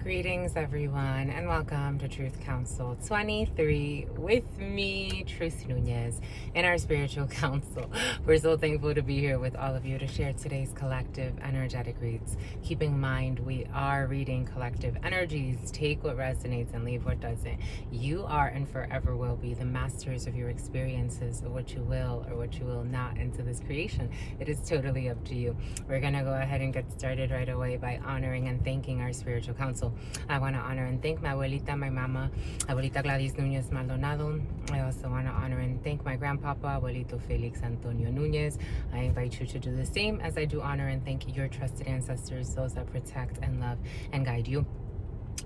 Greetings, everyone, and welcome to Truth Council 23 with me, Truth Nunez, and our spiritual council. We're so thankful to be here with all of you to share today's collective energetic reads. Keeping in mind, we are reading collective energies. Take what resonates and leave what doesn't. You are and forever will be the masters of your experiences, of what you will or what you will not into this creation. It is totally up to you. We're going to go ahead and get started right away by honoring and thanking our spiritual council. I want to honor and thank my abuelita, my mama, abuelita Gladys Nunez Maldonado. I also want to honor and thank my grandpapa, abuelito Felix Antonio Nunez. I invite you to do the same as I do honor and thank your trusted ancestors, those that protect and love and guide you.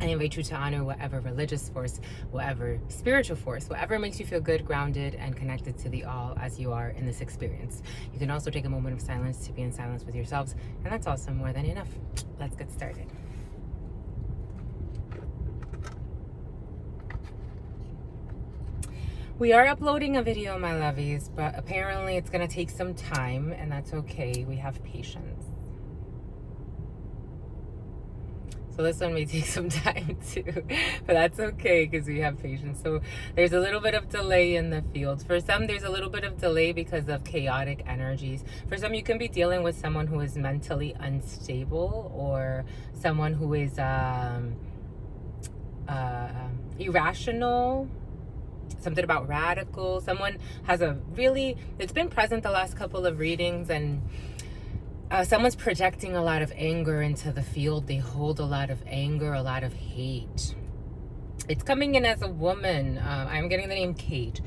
I invite you to honor whatever religious force, whatever spiritual force, whatever makes you feel good, grounded, and connected to the all as you are in this experience. You can also take a moment of silence to be in silence with yourselves, and that's also more than enough. Let's get started. We are uploading a video, my lovies, but apparently it's going to take some time, and that's okay. We have patience. So this one may take some time too, but that's okay because we have patience. So there's a little bit of delay in the field. For some, there's a little bit of delay because of chaotic energies. For some, you can be dealing with someone who is mentally unstable or someone who is irrational. Something about radical. Someone has it's been present the last couple of readings, and someone's projecting a lot of anger into the field. They hold a lot of anger, a lot of hate. It's coming in as a woman. I'm getting the name Kate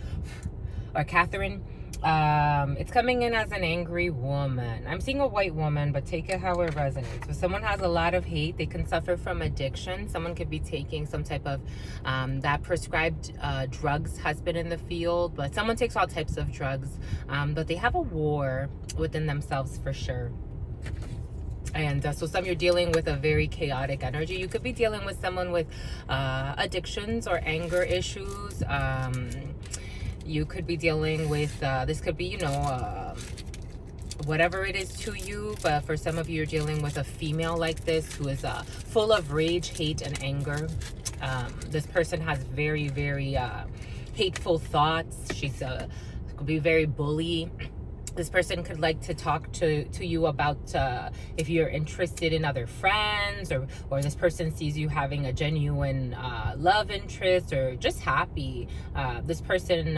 or Catherine. It's coming in as an angry woman. I'm seeing a white woman, but take it how it resonates. So someone has a lot of hate. They can suffer from addiction. Someone could be taking some type of that prescribed drugs has been in the field, but someone takes all types of drugs. But they have a war within themselves for sure. And so some you're dealing with a very chaotic energy. You could be dealing with someone with addictions or anger issues. You could be dealing with, this could be, whatever it is to you. But for some of you, you're dealing with a female like this who is full of rage, hate, and anger. This person has very, very hateful thoughts. She's could be very bully. This person could like to talk to you about if you're interested in other friends, or this person sees you having a genuine love interest or just happy. This person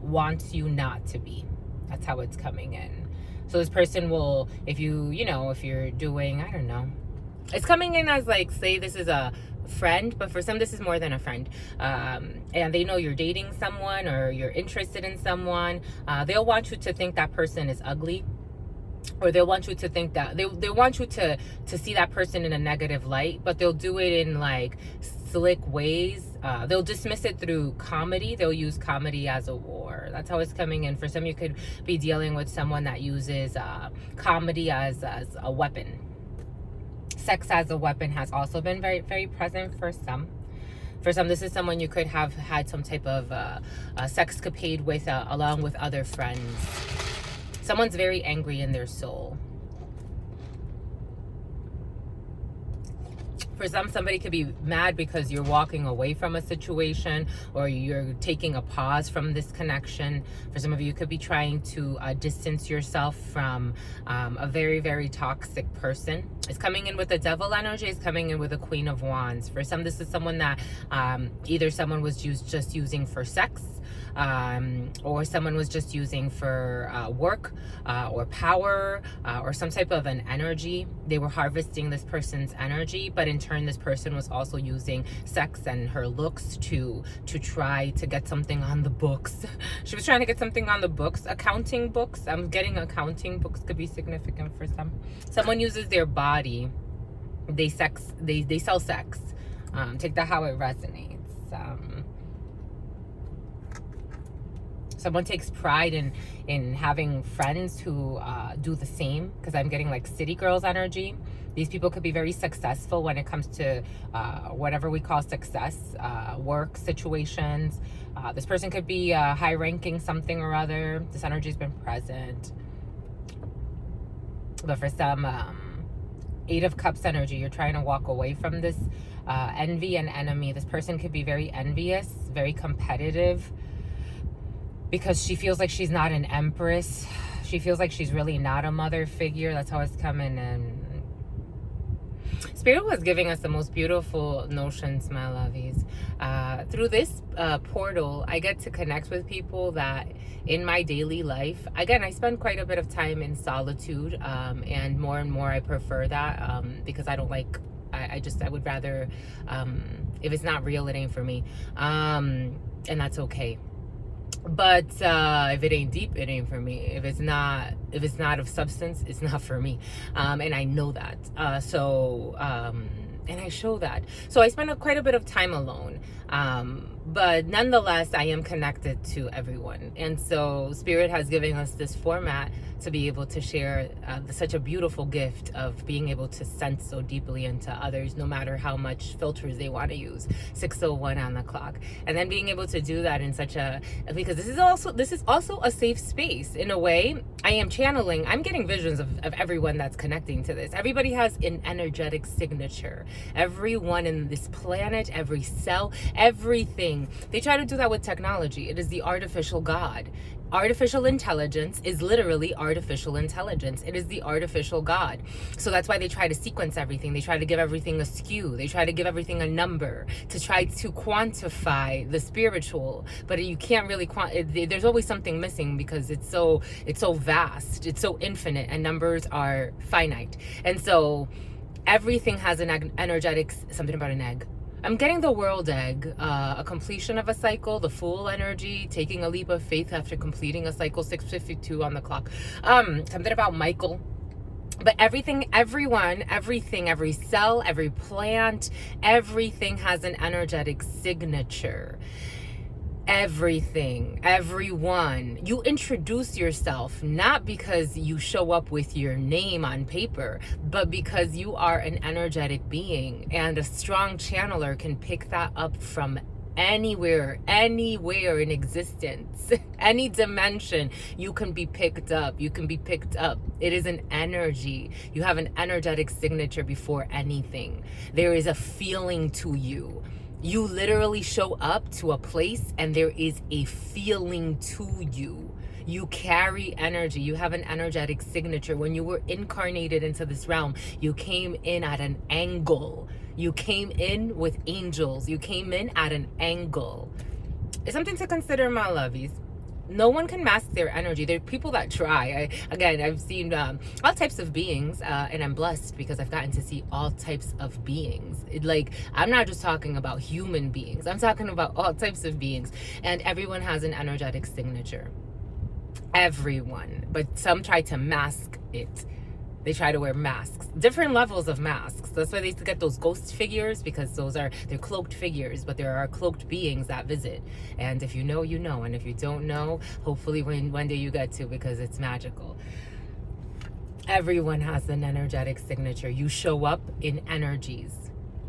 wants you not to be. That's how it's coming in. So this person will, if you're doing, I don't know. It's coming in as like, say this is a friend, but for some this is more than a friend, and they know you're dating someone or you're interested in someone. They'll want you to think that person is ugly, or they'll want you to think that they want you to see that person in a negative light, but they'll do it in like slick ways. They'll dismiss it through comedy. They'll use comedy as a war. That's how it's coming in. For some, you could be dealing with someone that uses comedy as a weapon. Sex as a weapon has also been very, very present for some. For some, this is someone you could have had some type of sexcapade with, along with other friends. Someone's very angry in their soul. For some, somebody could be mad because you're walking away from a situation, or you're taking a pause from this connection. For some of you, you could be trying to distance yourself from a very, very toxic person. It's coming in with the devil energy. It's coming in with a Queen of Wands. For some, this is someone that either someone was just using for sex, or someone was just using for work or power, or some type of an energy. They were harvesting this person's energy, but in turn this person was also using sex and her looks to try to get something on the books. She was trying to get something on the books. Accounting books. I'm getting accounting books could be significant for some. Someone uses their body. They sell sex. Take that how it resonates. Someone takes pride in having friends who do the same, because I'm getting like city girls energy. These people could be very successful when it comes to whatever we call success, work situations. This person could be high ranking something or other. This energy's been present. But for some, Eight of Cups energy. You're trying to walk away from this envy and enemy. This person could be very envious, very competitive, because she feels like she's not an empress. She feels like she's really not a mother figure. That's how it's coming in. Spirit was giving us the most beautiful notions, my lovies. Through this portal, I get to connect with people that in my daily life, again, I spend quite a bit of time in solitude, and more I prefer that, because I don't like, I would rather, if it's not real, it ain't for me, and that's okay. But if it ain't deep, it ain't for me. If it's not of substance, it's not for me, and I know that. And I show that. So I spend quite a bit of time alone, but nonetheless, I am connected to everyone. And so Spirit has given us this format to be able to share such a beautiful gift of being able to sense so deeply into others, no matter how much filters they want to use. 6:01 on the clock, and then being able to do that in such a, because this is also a safe space in a way. I am channeling. I'm getting visions of everyone that's connecting to this. Everybody has an energetic signature. Everyone in this planet, every cell, everything. They try to do that with technology. It is the artificial God. Artificial intelligence is literally artificial intelligence. It is the artificial God. So that's why they try to sequence everything. They try to give everything a skew. They try to give everything a number to try to quantify the spiritual. But you can't really there's always something missing, because it's so vast. It's so infinite, and numbers are finite. And so everything has an energetic, something about an egg. I'm getting the world egg, a completion of a cycle, the Fool energy, taking a leap of faith after completing a cycle, 6:52 on the clock. Something about Michael. But everything, everyone, everything, every cell, every plant, everything has an energetic signature. Everything, everyone. You introduce yourself not because you show up with your name on paper, but because you are an energetic being, and a strong channeler can pick that up from anywhere in existence, any dimension. You can be picked up. It is an energy. You have an energetic signature before anything. There is a feeling to you. You literally show up to a place and there is a feeling to you. You carry energy. You have an energetic signature. When you were incarnated into this realm, you came in at an angle. You came in with angels. You came in at an angle. It's something to consider, my lovies. No one can mask their energy. There are people that try. I've seen all types of beings, and I'm blessed because I've gotten to see all types of beings. I'm not just talking about human beings. I'm talking about all types of beings. And everyone has an energetic signature. Everyone. But some try to mask it. They try to wear masks, different levels of masks. That's why they used to get those ghost figures, because they're cloaked figures, but there are cloaked beings that visit. And if you know, you know. And if you don't know, hopefully one day you get to, because it's magical. Everyone has an energetic signature. You show up in energies.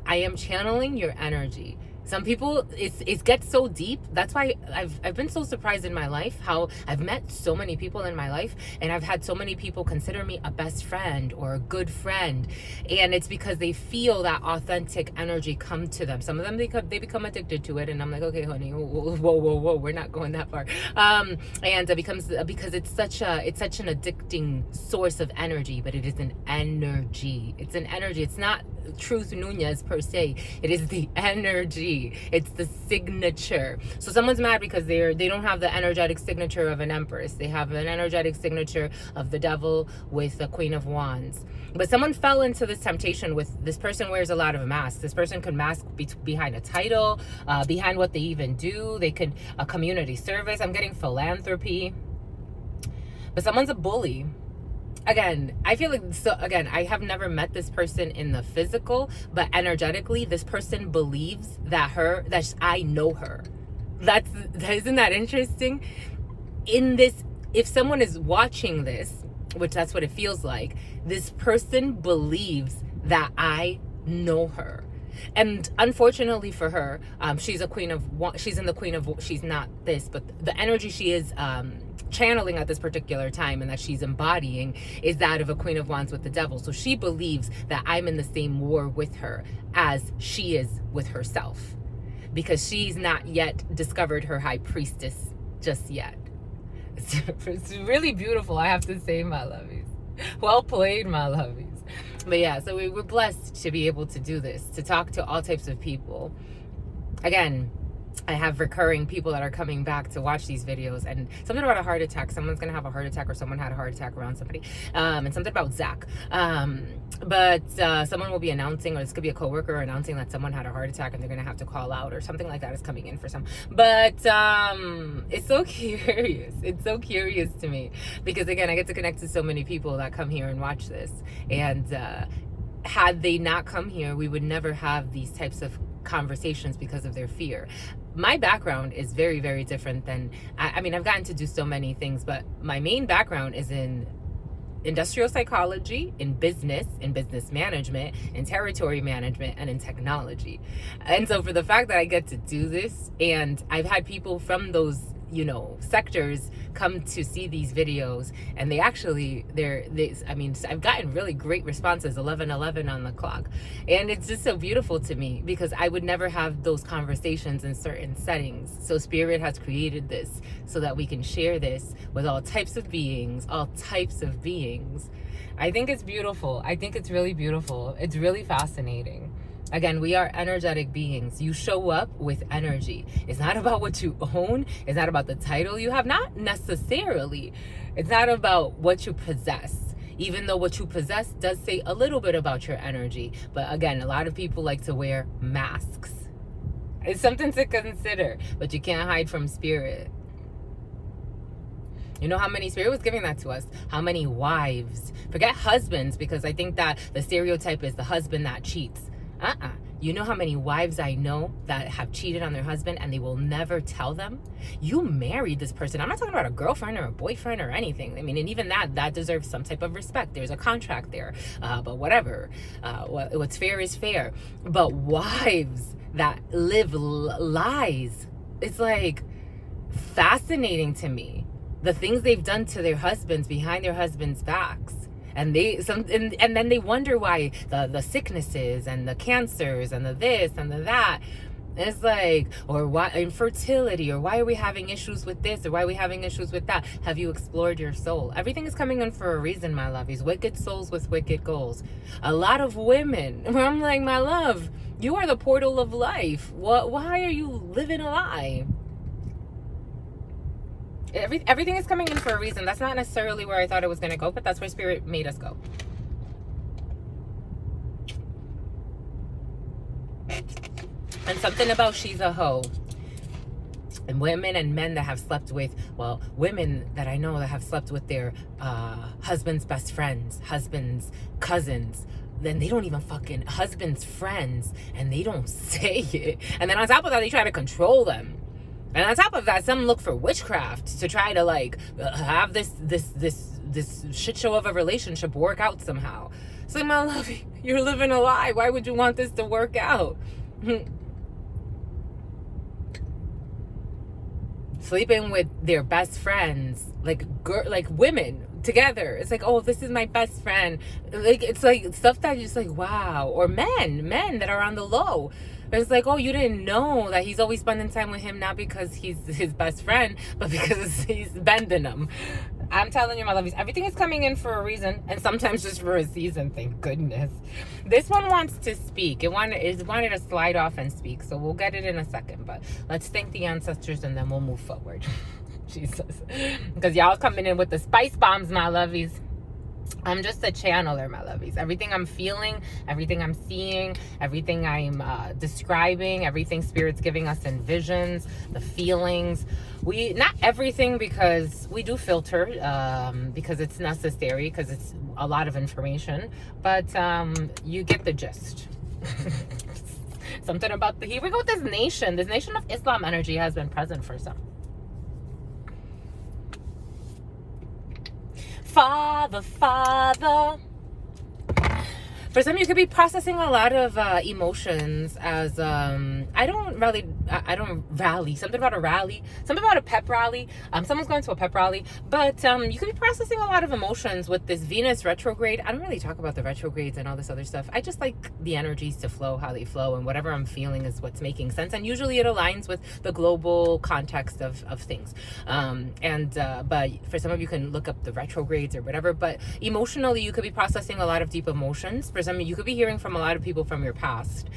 I am channeling your energy. Some people, it gets so deep. That's why I've been so surprised in my life how I've met so many people in my life, and I've had so many people consider me a best friend or a good friend, and it's because they feel that authentic energy come to them. Some of them, they become addicted to it, and I'm like, okay, honey, whoa, we're not going that far. And it becomes, because it's such an addicting source of energy, but it is an energy. It's an energy. It's not Truth Nunez per se. It is the energy. It's the signature. So someone's mad because they don't have the energetic signature of an empress. They have an energetic signature of the devil with the Queen of Wands. But someone fell into this temptation with, this person wears a lot of masks. This person could mask behind a title, behind what they even do. They could, a community service. I'm getting philanthropy. But someone's a bully. Again, I feel like, I have never met this person in the physical, but energetically, this person believes that I know her. Isn't that interesting? If someone is watching this, which that's what it feels like, this person believes that I know her. And unfortunately for her, she's in the Queen of, she's not this, but the energy she is, channeling at this particular time and that she's embodying is that of a Queen of Wands with the Devil. So she believes that I'm in the same war with her as she is with herself, because she's not yet discovered her high priestess just yet. It's really beautiful, I have to say, my lovies. Well played, my lovies. But yeah, so we're blessed to be able to do this, to talk to all types of people. Again, I have recurring people that are coming back to watch these videos, and something about a heart attack. Someone's gonna have a heart attack, or someone had a heart attack around somebody, and something about Zach. But someone will be announcing, or this could be a coworker announcing that someone had a heart attack and they're gonna have to call out, or something like that is coming in for some. But it's so curious. It's so curious to me, because again, I get to connect to so many people that come here and watch this, and had they not come here, we would never have these types of conversations because of their fear. My background is very, very different than, I mean, I've gotten to do so many things, but my main background is in industrial psychology, in business management, in territory management, and in technology. And so for the fact that I get to do this, and I've had people from those, you know, sectors come to see these videos, and they actually, I mean, I've gotten really great responses, 11:11 on the clock. And it's just so beautiful to me, because I would never have those conversations in certain settings. So Spirit has created this so that we can share this with all types of beings, all types of beings. I think it's beautiful. I think it's really beautiful. It's really fascinating. Again, we are energetic beings. You show up with energy. It's not about what you own. It's not about the title you have. Not necessarily. It's not about what you possess. Even though what you possess does say a little bit about your energy. But again, a lot of people like to wear masks. It's something to consider. But you can't hide from Spirit. You know how many, Spirit was giving that to us, how many wives, forget husbands, because I think that the stereotype is the husband that cheats. You know how many wives I know that have cheated on their husband and they will never tell them? You married this person. I'm not talking about a girlfriend or a boyfriend or anything. I mean, and even that deserves some type of respect. There's a contract there, but whatever. What's fair is fair. But wives that live lies, it's like fascinating to me. The things they've done to their husbands behind their husbands' backs. And and then they wonder why the sicknesses and the cancers and the this and the that. It's like, or why infertility, or why are we having issues with this, or why are we having issues with that? Have you explored your soul? Everything is coming in for a reason, my lovies. Wicked souls with wicked goals. A lot of women, I'm like, my love, you are the portal of life. Why are you living a lie? Everything is coming in for a reason. That's not necessarily where I thought it was going to go, but that's where Spirit made us go. And something about she's a hoe. And women and men that have slept with, well, women that I know that have slept with their husband's best friends, husband's cousins, then they don't even fucking husband's friends, and they don't say it. And then on top of that, they try to control them. And on top of that, some look for witchcraft to try to like have this shit show of a relationship work out somehow. It's like, my love, you're living a lie. Why would you want this to work out? Sleeping with their best friends, like women together. It's like, oh, this is my best friend. Like, it's like stuff that you're just like, wow. Or men that are on the low. It's like, oh, you didn't know that he's always spending time with him, not because he's his best friend, but because he's bending him. I'm telling you, my lovies, everything is coming in for a reason, and sometimes just for a season, thank goodness. This one wants to speak. It wanted to slide off and speak, so we'll get it in a second, but let's thank the ancestors, and then we'll move forward. Jesus. Because y'all coming in with the spice bombs, my lovies. I'm just a channeler, my lovies. Everything I'm feeling, everything I'm seeing, everything I'm describing, everything Spirit's giving us in visions, the feelings. Not everything, because we do filter, because it's necessary, because it's a lot of information, but you get the gist. Something about here we go with this nation of Islam energy has been present for some. Father, Father, For some, you could be processing a lot of emotions as I don't rally. Something about a rally. Something about a pep rally. Someone's going to a pep rally, but you could be processing a lot of emotions with this Venus retrograde. I don't really talk about the retrogrades and all this other stuff. I just like the energies to flow how they flow, and whatever I'm feeling is what's making sense. And usually it aligns with the global context of things. But for some of you can look up the retrogrades or whatever. But emotionally, you could be processing a lot of deep emotions. For some, you could be hearing from a lot of people from your past,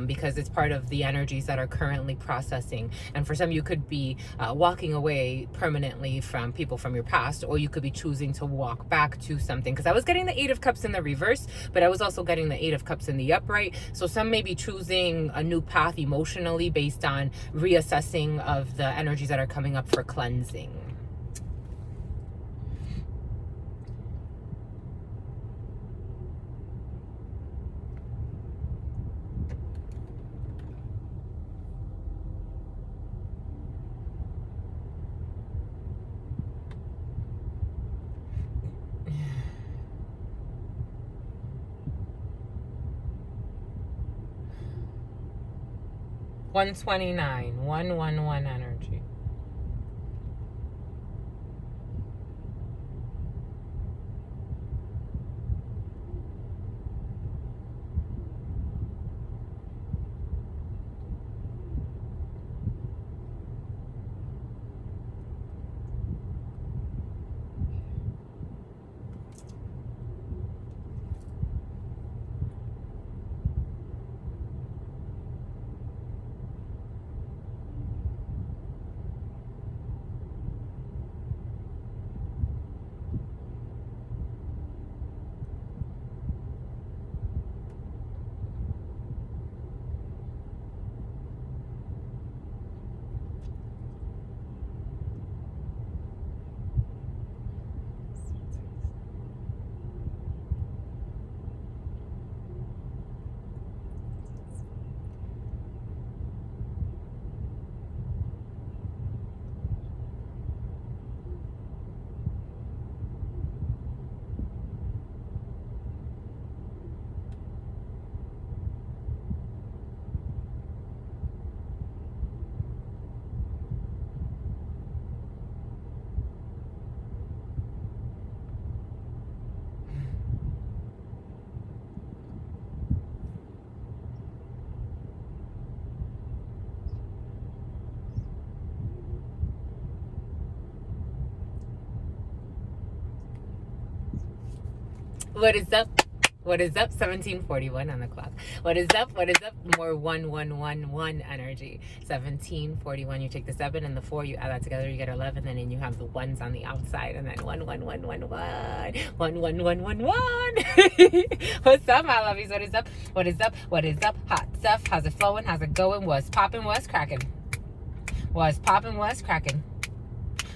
because it's part of the energies that are currently processing. And for some, you could be walking away permanently from people from your past, or you could be choosing to walk back to something. Because I was getting the Eight of Cups in the reverse, but I was also getting the Eight of Cups in the upright. So some may be choosing a new path emotionally based on reassessing of the energies that are coming up for cleansing. $129, 111 energy. What is up? What is up? 1741 on the clock. What is up? What is up? More 1111 energy. 1741. You take the 7 and the 4, you add that together, you get 11, and then you have the ones on the outside, and then 11111. 11111. What's up, my lovies? What is up? What is up? What is up? Hot stuff. How's it flowing? How's it going? What's popping? What's cracking? What's popping? What's cracking?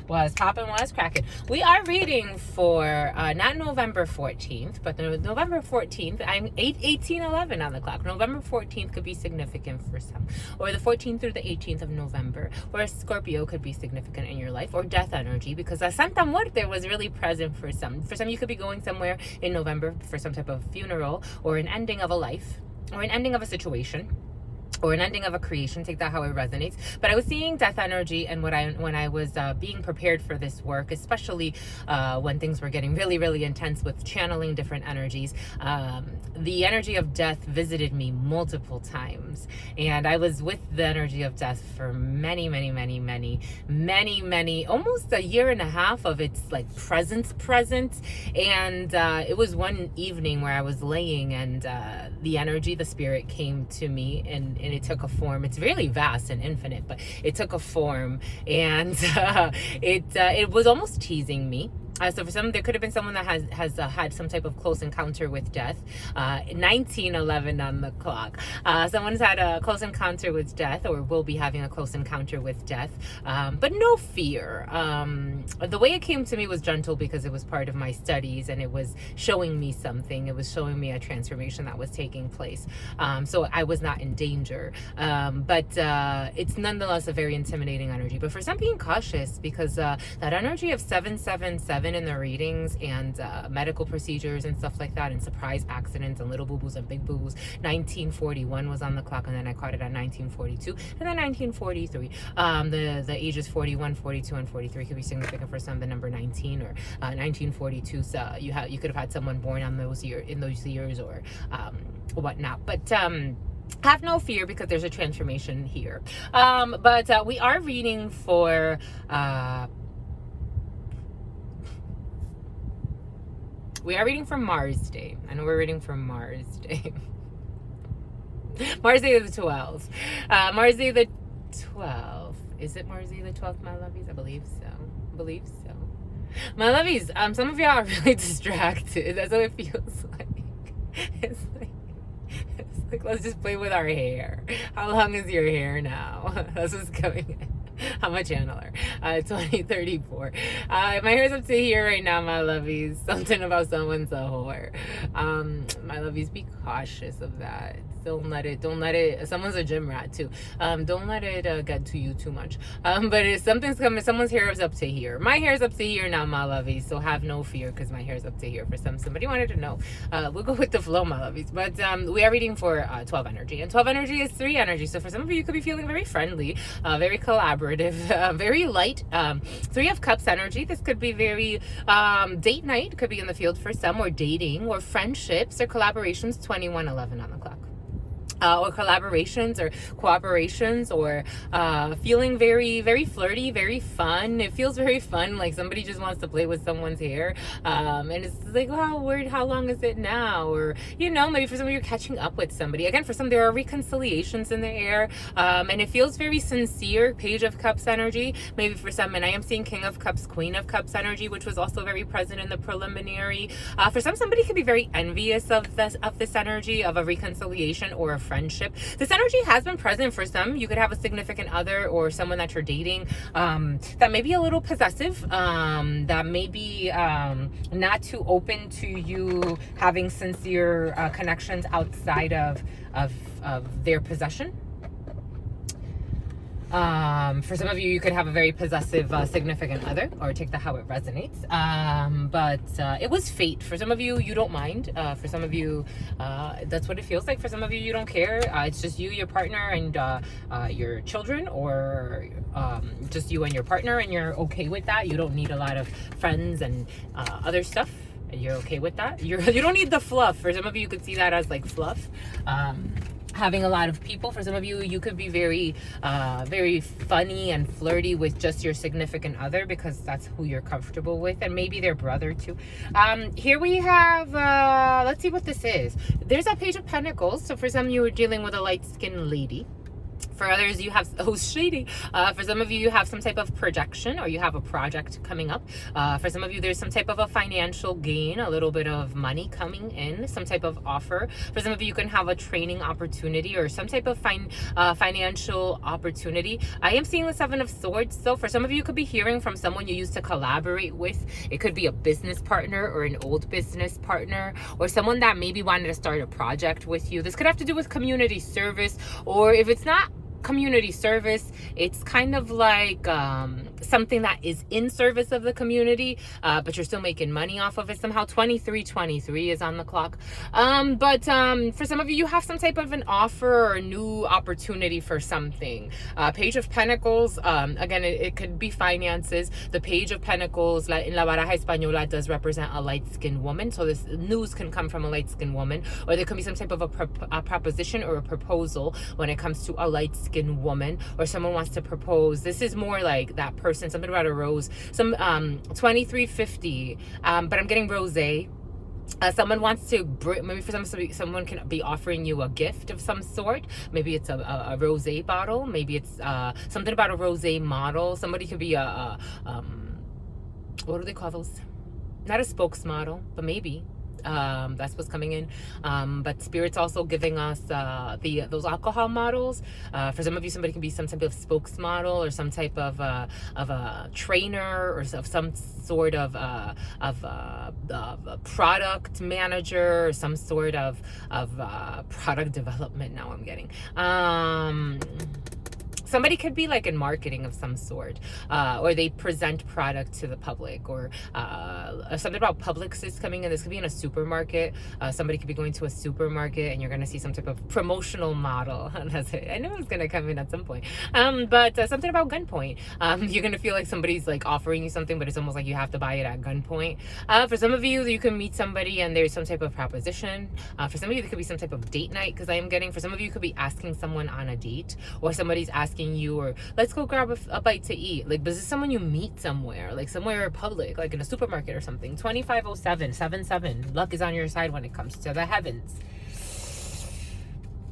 Was popping, was cracking. We are reading for not November 14th, but the November 14th. I'm 1811 on the clock. November 14th could be significant for some, or the 14th through the 18th of November, or a Scorpio could be significant in your life, or death energy, because Santa Muerte was really present for some. For some, you could be going somewhere in November for some type of funeral, or an ending of a life, or an ending of a situation, or an ending of a creation. Take that how it resonates. But I was seeing death energy, and when I was being prepared for this work, especially when things were getting really, really intense with channeling different energies, the energy of death visited me multiple times, and I was with the energy of death for many, almost a year and a half of its like presence. And it was one evening where I was laying, and the energy, the spirit came to me, and it took a form. It's really vast and infinite, but it took a form, and it was almost teasing me. So for some, there could have been someone that has had some type of close encounter with death. 1911 on the clock. Someone's had a close encounter with death, or will be having a close encounter with death, but no fear. The way it came to me was gentle, because it was part of my studies, and it was showing me something. It was showing me a transformation that was taking place. So I was not in danger, but it's nonetheless a very intimidating energy. But for some, being cautious, because that energy of 777 women in the readings, and medical procedures and stuff like that, and surprise accidents and little boo-boos and big boo-boos. 1941 was on the clock, and then I caught it at 1942, and then 1943. The ages 41, 42, and 43 could be significant for some. The number 19 or 1942. So you could have had someone born on those years or whatnot. But have no fear, because there's a transformation here. But we are reading for Mars Day. I know we're reading for Mars Day. Mars Day the 12th. Mars Day the 12th. Is it Mars Day the 12th, my lovies? I believe so. My lovies, some of y'all are really distracted. That's what it feels like. It's like, let's just play with our hair. How long is your hair now? That's what's going on. I'm a channeler. 2034. My hair's up to here right now, my lovies. Something about someone's a whore. My lovies, be cautious of that. Don't let it, someone's a gym rat too. Don't let it get to you too much. But if something's coming, someone's hair is up to here. My hair's up to here now, my lovies. So have no fear, because my hair's up to here for somebody wanted to know. We'll go with the flow, my lovies. But we are reading for 12 energy. And 12 energy is 3 energy. So for some of you could be feeling very friendly, very collaborative, very light. 3 of Cups energy. This could be very date night. Could be in the field for some, or dating, or friendships, or collaborations. 2111 on the clock. Or collaborations or cooperations, or feeling very, very flirty, very fun. It feels very fun, like somebody just wants to play with someone's hair. And it's like, wow, how long is it now? Or, maybe for some of you, you're catching up with somebody. Again, for some, there are reconciliations in the air. And it feels very sincere. Page of Cups energy. Maybe for some, and I am seeing King of Cups, Queen of Cups energy, which was also very present in the preliminary. For some, somebody could be very envious of this energy, of a reconciliation or a friendship. This energy has been present for some. You could have a significant other or someone that you're dating that may be a little possessive, that may be not too open to you having sincere connections outside of their possession. For some of you, you could have a very possessive significant other, or take that how it resonates. But it was fate. For some of you, you don't mind. For some of you, that's what it feels like. For some of you, you don't care. It's just you, your partner, and your children, or just you and your partner, and you're okay with that. You don't need a lot of friends and other stuff. You're okay with that. You don't need the fluff. For some of you, you could see that as like fluff. Having a lot of people. For some of you, you could be very very funny and flirty with just your significant other, because that's who you're comfortable with, and maybe their brother too. Here we have let's see what this is. There's a Page of Pentacles. So for some, you are dealing with a light-skinned lady. For others, you have, shady. For some of you, you have some type of projection, or you have a project coming up. For some of you, there's some type of a financial gain, a little bit of money coming in, some type of offer. For some of you, you can have a training opportunity, or some type of financial opportunity. I am seeing the 7 of Swords. So for some of you, you could be hearing from someone you used to collaborate with. It could be a business partner, or an old business partner, or someone that maybe wanted to start a project with you. This could have to do with community service, or if it's not community service, it's kind of like something that is in service of the community, but you're still making money off of it somehow. 2323 is on the clock. But for some of you, you have some type of an offer or a new opportunity for something. Page of Pentacles, again, it could be finances. The Page of Pentacles in La Baraja Española does represent a light-skinned woman, so this news can come from a light-skinned woman, or there could be some type of a proposition or a proposal when it comes to a light-skinned woman, or someone wants to propose. This is more like that person, something about a rose. Some 2350, but I'm getting rosé. Someone wants to bring, maybe for someone can be offering you a gift of some sort. Maybe it's a rosé bottle. Maybe it's something about a rosé model. Somebody could be what do they call those? Not a spokesmodel, but maybe. That's what's coming in. But Spirit's also giving us those alcohol models. For some of you, somebody can be some type of spokesmodel, or some type of a trainer, or of some sort of a product manager, or some sort of product development. Now I'm getting somebody could be like in marketing of some sort, or they present product to the public, or something about Publicis coming in. This could be in a supermarket. Somebody could be going to a supermarket, and you're going to see some type of promotional model. That's it. I knew it was going to come in at some point. But something about gunpoint. You're going to feel like somebody's like offering you something, but it's almost like you have to buy it at gunpoint. For some of you, you can meet somebody and there's some type of proposition. For some of you, there could be some type of date night, because I am getting, for some of you, could be asking someone on a date, or somebody's asking you, or let's go grab a bite to eat. Like, but this is someone you meet somewhere, like somewhere public, like in a supermarket or something. 250777. Luck is on your side when it comes to the heavens.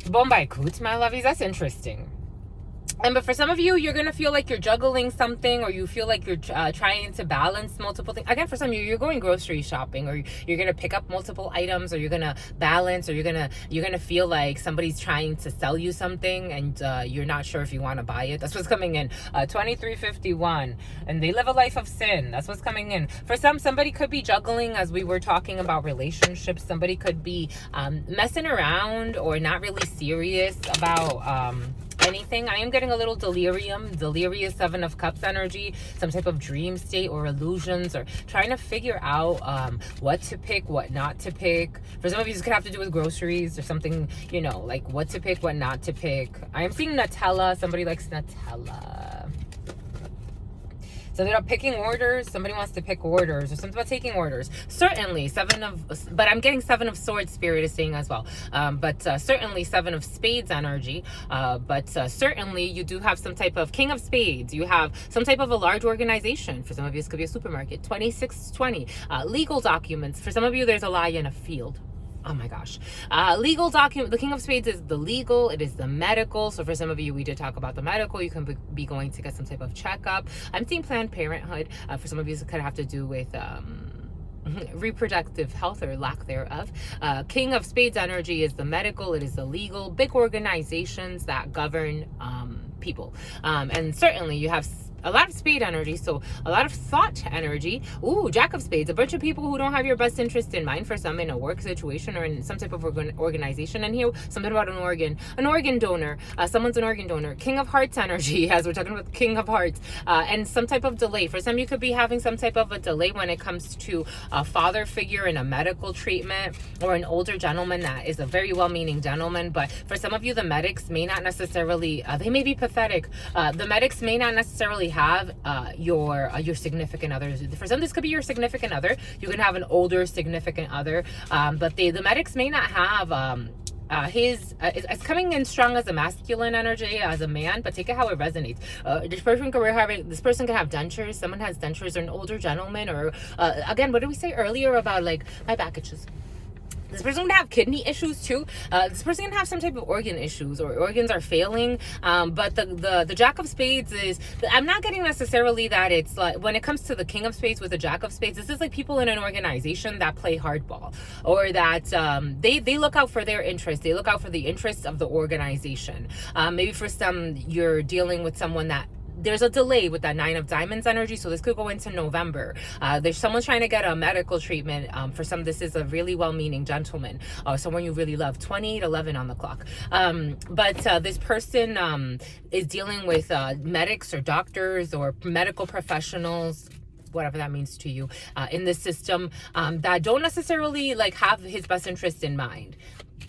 Bombay Coots, my lovies. That's interesting. But for some of you, you're going to feel like you're juggling something, or you feel like you're trying to balance multiple things. Again, for some of you, you're going grocery shopping, or you're going to pick up multiple items, or you're going to balance, or you're going to feel like somebody's trying to sell you something, and you're not sure if you want to buy it. That's what's coming in. 2351. And they live a life of sin. That's what's coming in. For somebody could be juggling, as we were talking about relationships. Somebody could be messing around, or not really serious about anything. I am getting a little delirious 7 of Cups energy, some type of dream state or illusions, or trying to figure out what to pick, what not to pick. For some of you, this could have to do with groceries or something, you know, like what to pick, what not to pick. I am seeing Nutella. Somebody likes Nutella. So they're picking orders. Somebody wants to pick orders, or something about taking orders. Certainly but I'm getting 7 of Swords spirit is saying as well. But certainly 7 of Spades energy. But certainly you do have some type of King of Spades. You have some type of a large organization. For some of you, this could be a supermarket. 2620. Legal documents. For some of you, there's a lie in a field. Oh my gosh. Legal document. The King of Spades is the legal. It is the medical. So for some of you, we did talk about the medical. You can be going to get some type of checkup. I'm seeing Planned Parenthood. For some of you, it could have to do with reproductive health or lack thereof. King of Spades energy is the medical. It is the legal. Big organizations that govern people. And certainly you have a lot of spade energy, so a lot of thought energy. Ooh, Jack of Spades, a bunch of people who don't have your best interest in mind. For some, in a work situation or in some type of organization. And here, something about an organ donor. Someone's an organ donor. King of Hearts energy, as we're talking about the King of Hearts, and some type of delay. For some, you could be having some type of a delay when it comes to a father figure in a medical treatment, or an older gentleman that is a very well-meaning gentleman. But for some of you, the medics may not necessarily, they may be pathetic. The medics may not necessarily have your significant other. For some, this could be your significant other. You can have an older significant other, but the medics may not have it's coming in strong as a masculine energy, as a man, but take it how it resonates. This person can have dentures. Someone has dentures, or an older gentleman, or again, what did we say earlier about like my back itches? This person can have kidney issues too. This person can have some type of organ issues, or organs are failing. But the Jack of Spades is, I'm not getting necessarily that it's like, when it comes to the King of Spades with the Jack of Spades, this is like people in an organization that play hardball, or that they look out for their interests. They look out for the interests of the organization. Maybe for some, you're dealing with someone that, there's a delay with that 9 of Diamonds energy, so this could go into November. There's someone trying to get a medical treatment. For some, this is a really well-meaning gentleman, someone you really love. 2811 on the clock. But this person is dealing with medics or doctors or medical professionals, whatever that means to you, in this system, that don't necessarily like have his best interest in mind.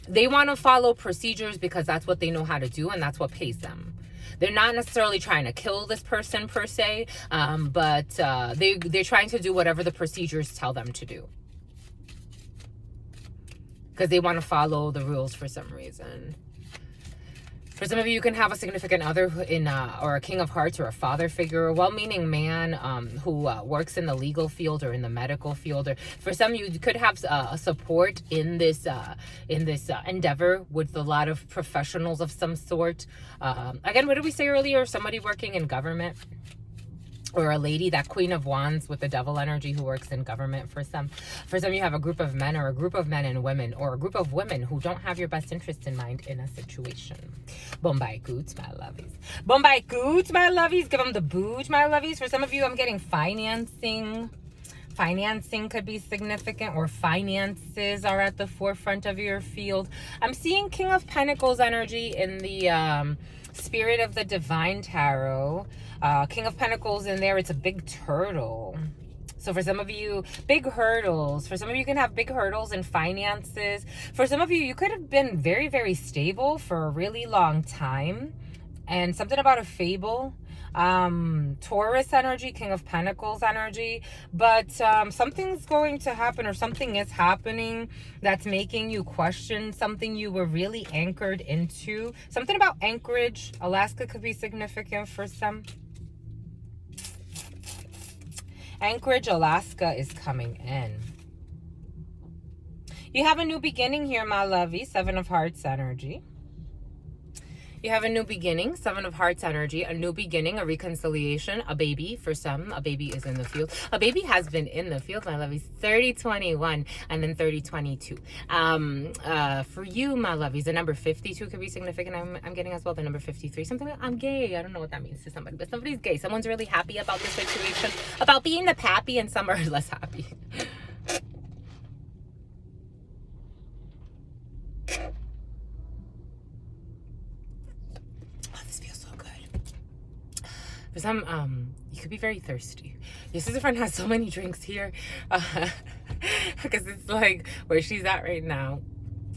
They want to follow procedures because that's what they know how to do, and that's what pays them. They're not necessarily trying to kill this person per se, but they're trying to do whatever the procedures tell them to do, because they want to follow the rules for some reason. For some of you, you can have a significant other or a King of Hearts, or a father figure, a well-meaning man who works in the legal field or in the medical field. Or for some, you could have a support in this endeavor with a lot of professionals of some sort. Again, what did we say earlier? Somebody working in government. Or a lady, that Queen of Wands with the Devil energy, who works in government. For some, you have a group of men, or a group of men and women, or a group of women who don't have your best interest in mind in a situation. Bombay Coots, my lovies. Bombay Coots, my lovies. Give them the boot, my lovies. For some of you, I'm getting financing. Financing could be significant, or finances are at the forefront of your field. I'm seeing King of Pentacles energy in the Spirit of the Divine Tarot. King of Pentacles in there. It's a big turtle. So for some of you, big hurdles. For some of you, can have big hurdles in finances. For some of you, you could have been very, very stable for a really long time. And something about a fable. Taurus energy, King of Pentacles energy. But something's going to happen, or something is happening that's making you question something you were really anchored into. Something about Anchorage, Alaska could be significant for some. Anchorage, Alaska is coming in. You have a new beginning here, my lovey. 7 of Hearts energy. You have a new beginning, 7 of Hearts energy, a new beginning, a reconciliation, a baby for some. A baby is in the field. A baby has been in the field, my lovies. 3021 and then 3022. For you, my lovies, the number 52 could be significant. I'm getting as well the number 53. Something like, I'm gay. I don't know what that means to somebody, but somebody's gay. Someone's really happy about this situation, about being the pappy, and some are less happy. For some, you could be very thirsty. Your sister friend has so many drinks here. Because it's like where she's at right now.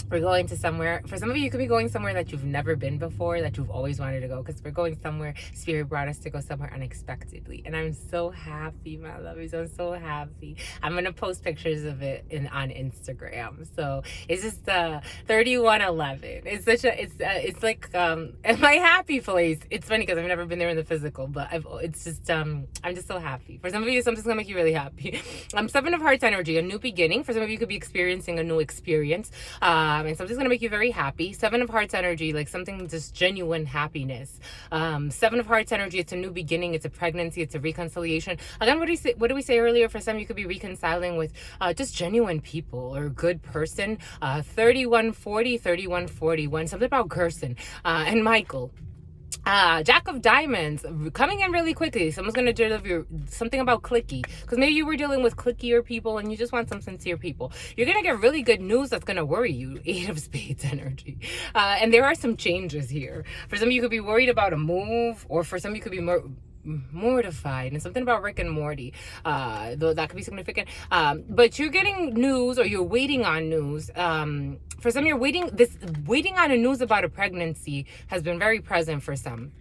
We're going to somewhere. For some of you, you could be going somewhere that you've never been before, that you've always wanted to go. Because we're going somewhere. Spirit brought us to go somewhere unexpectedly. And I'm so happy, my lovies. I'm so happy. I'm going to post pictures of it on Instagram. So it's just 3111. It's such a, it's like my happy place. It's funny because I've never been there in the physical, but it's just, I'm just so happy. For some of you, something's going to make you really happy. 7 of Hearts energy, a new beginning. For some of you, could be experiencing a new experience. And something's going to make you very happy. 7 of Hearts energy, like something just genuine happiness. 7 of Hearts energy, it's a new beginning. It's a pregnancy. It's a reconciliation. Again, what did we say earlier? For some, you could be reconciling with just genuine people or a good person. 3140, 3141. Something about Gerson and Michael. Jack of Diamonds coming in really quickly. Someone's going to deliver something about clicky, because maybe you were dealing with clickier people and you just want some sincere people. You're going to get really good news that's going to worry you. 8 of Spades energy. And there are some changes here. For some of you could be worried about a move, or for some you could be mortified, and something about Rick and Morty, though that could be significant. But you're getting news, or you're waiting on news. For some, you're waiting on a news about a pregnancy has been very present for some.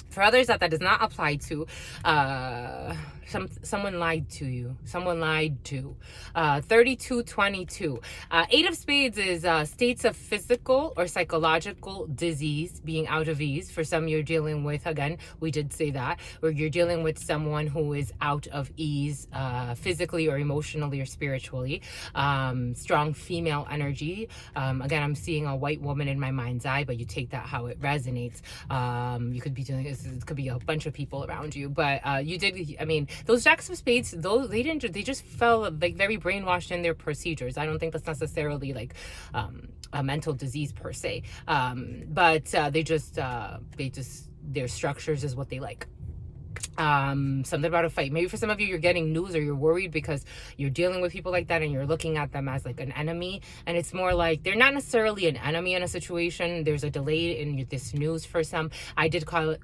For others, that does not apply to. Someone lied to you. Someone lied to. 3222. 8 of Spades is states of physical or psychological disease, being out of ease. For some, you're dealing with, again, we did say that, or you're dealing with someone who is out of ease, physically or emotionally or spiritually. Strong female energy. Again, I'm seeing a white woman in my mind's eye, but you take that how it resonates. You could be doing this. It could be a bunch of people around you, but you did. I mean, those Jacks of Spades, they just felt like very brainwashed in their procedures. I don't think that's necessarily like a mental disease per se, but their structures is what they like. Something about a fight. Maybe for some of you, you're getting news, or you're worried because you're dealing with people like that and you're looking at them as like an enemy, and it's more like they're not necessarily an enemy in a situation. There's a delay in this news for some. I did call it.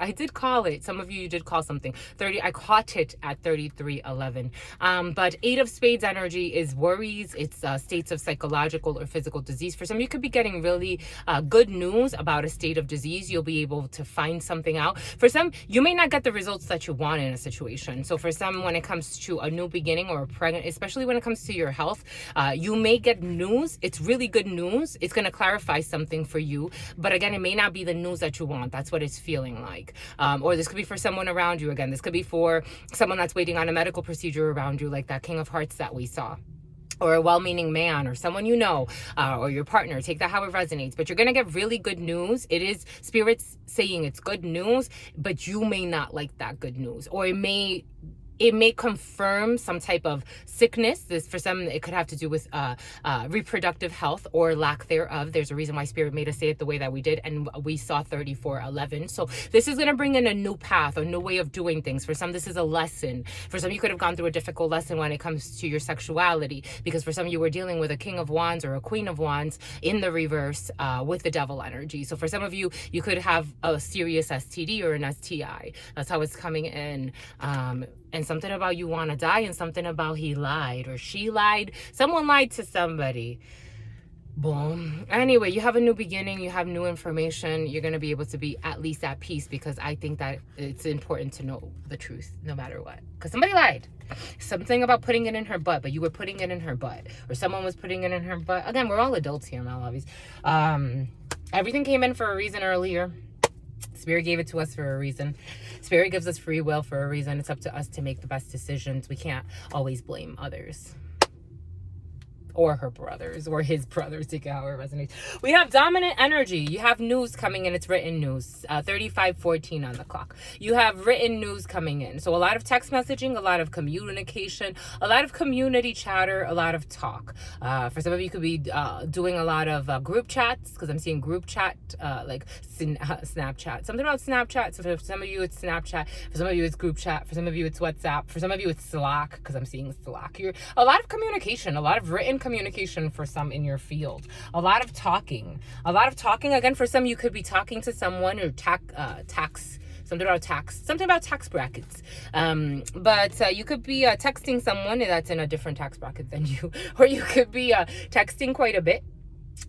I did call it. Some of you did call something 30. I caught it at 3311. But 8 of Spades energy is worries. It's states of psychological or physical disease. For some, you could be getting really good news about a state of disease. You'll be able to find something out. For some, you may not get the results that you want in a situation. So for some, when it comes to a new beginning or a pregnant, especially when it comes to your health, you may get news. It's really good news. It's going to clarify something for you. But again, it may not be the news that you want. That's what it's feeling like. Or this could be for someone around you. Again, this could be for someone that's waiting on a medical procedure around you, like that King of Hearts that we saw. Or a well-meaning man, or someone you know, or your partner. Take that how it resonates. But you're going to get really good news. It is spirits saying it's good news, but you may not like that good news. Or it may it may confirm some type of sickness. This, for some, it could have to do with reproductive health or lack thereof. There's a reason why Spirit made us say it the way that we did, and we saw 3411. So this is going to bring in a new path, a new way of doing things. For some, this is a lesson. For some, you could have gone through a difficult lesson when it comes to your sexuality, because for some, you were dealing with a King of Wands or a Queen of Wands in the reverse with the devil energy. So for some of you, you could have a serious STD or an STI. That's how it's coming in. And something about you want to die, and something about he lied or she lied. Someone lied to somebody. Boom. Anyway, you have a new beginning. You have new information. You're going to be able to be at least at peace, because I think that it's important to know the truth no matter what. Because somebody lied. Something about putting it in her butt, but you were putting it in her butt. Or someone was putting it in her butt. Again, we're all adults here, my lovies. Everything came in for a reason earlier. Spirit gave it to us for a reason. Spirit gives us free will for a reason. It's up to us to make the best decisions. We can't always blame others. Or her brothers, or his brothers, take it however it resonates. We have dominant energy. You have news coming in. It's written news. 3514 on the clock. You have written news coming in. So a lot of text messaging, a lot of communication, a lot of community chatter, a lot of talk. For some of you, could be doing a lot of group chats, because I'm seeing group chat, like Snapchat. Something about Snapchat. So for some of you, it's Snapchat. For some of you, it's group chat. For some of you, it's WhatsApp. For some of you, it's Slack, because I'm seeing Slack here. A lot of communication, a lot of written communication for some in your field. A lot of talking. Again, for some, you could be talking to someone, or tax. Something about tax brackets. But you could be texting someone that's in a different tax bracket than you, or you could be texting quite a bit.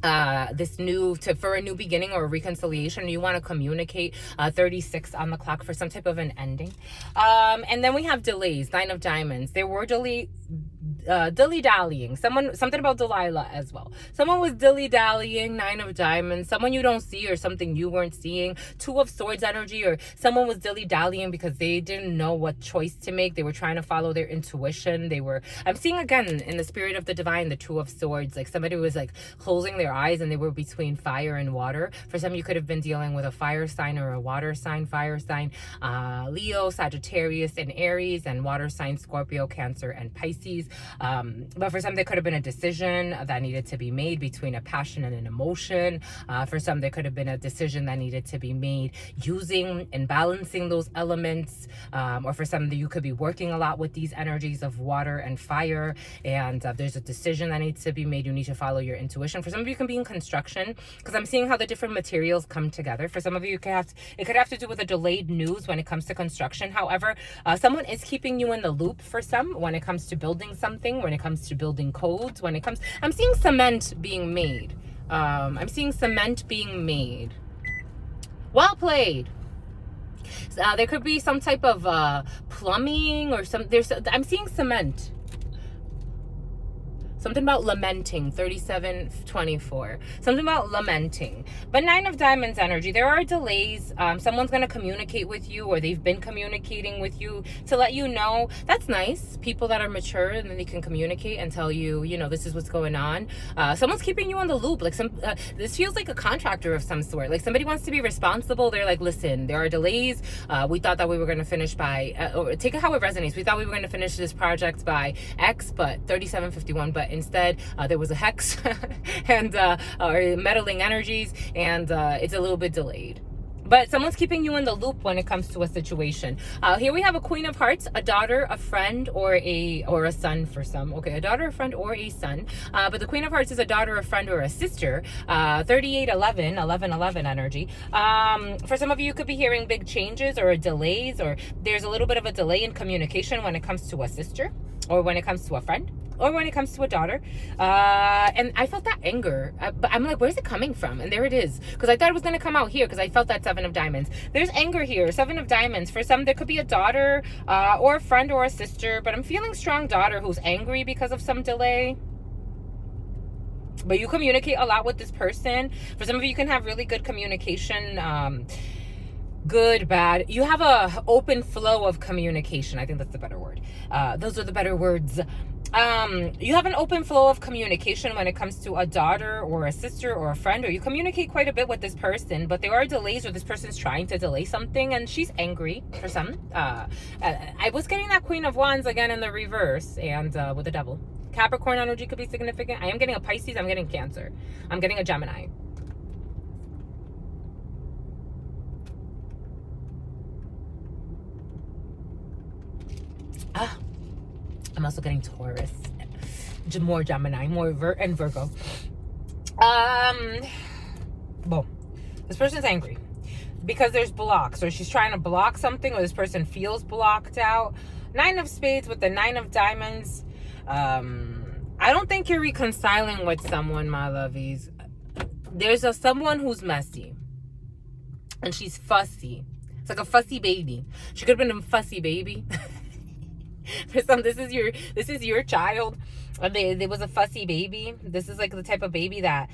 For a new beginning or a reconciliation. You want to communicate. 36 on the clock for some type of an ending. And then we have delays. 9 of Diamonds. There were dilly-dallying. Something about Delilah as well. Someone was dilly-dallying. 9 of Diamonds. Someone you don't see, or something you weren't seeing. 2 of Swords energy, or someone was dilly-dallying because they didn't know what choice to make. They were trying to follow their intuition. I'm seeing again in the spirit of the divine, the 2 of Swords. Like somebody was like closing their eyes, and they were between fire and water. For some, you could have been dealing with a fire sign or a water sign. Fire sign, Leo, Sagittarius, and Aries, and water sign, Scorpio, Cancer, and Pisces. But for some, there could have been a decision that needed to be made between a passion and an emotion. For some, there could have been a decision that needed to be made using and balancing those elements. Or for some, you could be working a lot with these energies of water and fire, and there's a decision that needs to be made. You need to follow your intuition. For some of you, can be in construction, because I'm seeing how the different materials come together. For some of you, it could have to do with a delayed news when it comes to construction. However, someone is keeping you in the loop for some when it comes to building something, when it comes to building codes, I'm seeing cement being made. Well played. There could be some type of plumbing or I'm seeing cement. Something about lamenting, 3724. Something about lamenting. But 9 of Diamonds energy, there are delays. Someone's going to communicate with you, or they've been communicating with you to let you know. That's nice. People that are mature, and then they can communicate and tell you, this is what's going on. Someone's keeping you on the loop. Like this feels like a contractor of some sort. Like somebody wants to be responsible. They're like, listen, there are delays. We thought that we were going to finish by, or take it how it resonates. We thought we were going to finish this project by X, but 3751, but instead there was a hex and or meddling energies, and it's a little bit delayed. But someone's keeping you in the loop when it comes to a situation. Here we have a Queen of Hearts, a daughter, a friend, or a son for some. Okay, a daughter, a friend, or a son. But the Queen of Hearts is a daughter, a friend, or a sister. 3811 energy. For some of you, you could be hearing big changes or delays, or there's a little bit of a delay in communication when it comes to a sister, or when it comes to a friend, or when it comes to a daughter. And I felt that anger, but I'm like, where's it coming from? And there it is, because I thought it was going to come out here, because I felt that 7 of Diamonds. There's anger here, 7 of Diamonds. For some, there could be a daughter or a friend or a sister, but I'm feeling strong daughter who's angry because of some delay. But you communicate a lot with this person. For some of you, can have really good communication, good, bad. You have a open flow of communication. I think that's the better word. Those are the better words. You have an open flow of communication when it comes to a daughter or a sister or a friend, or you communicate quite a bit with this person, but there are delays, or this person's trying to delay something and she's angry for some. I was getting that Queen of Wands again in the reverse, and with the devil. Capricorn energy could be significant. I am getting a Pisces, I'm getting Cancer, I'm getting a Gemini. I'm also getting Taurus, more Gemini, more and Virgo. Boom. This person's angry because there's blocks, or she's trying to block something, or this person feels blocked out. 9 of Spades with the 9 of Diamonds. I don't think you're reconciling with someone, my lovies. There's someone who's messy, and she's fussy. It's like a fussy baby. She could have been a fussy baby. For some, this is your child. There was a fussy baby. This is like the type of baby that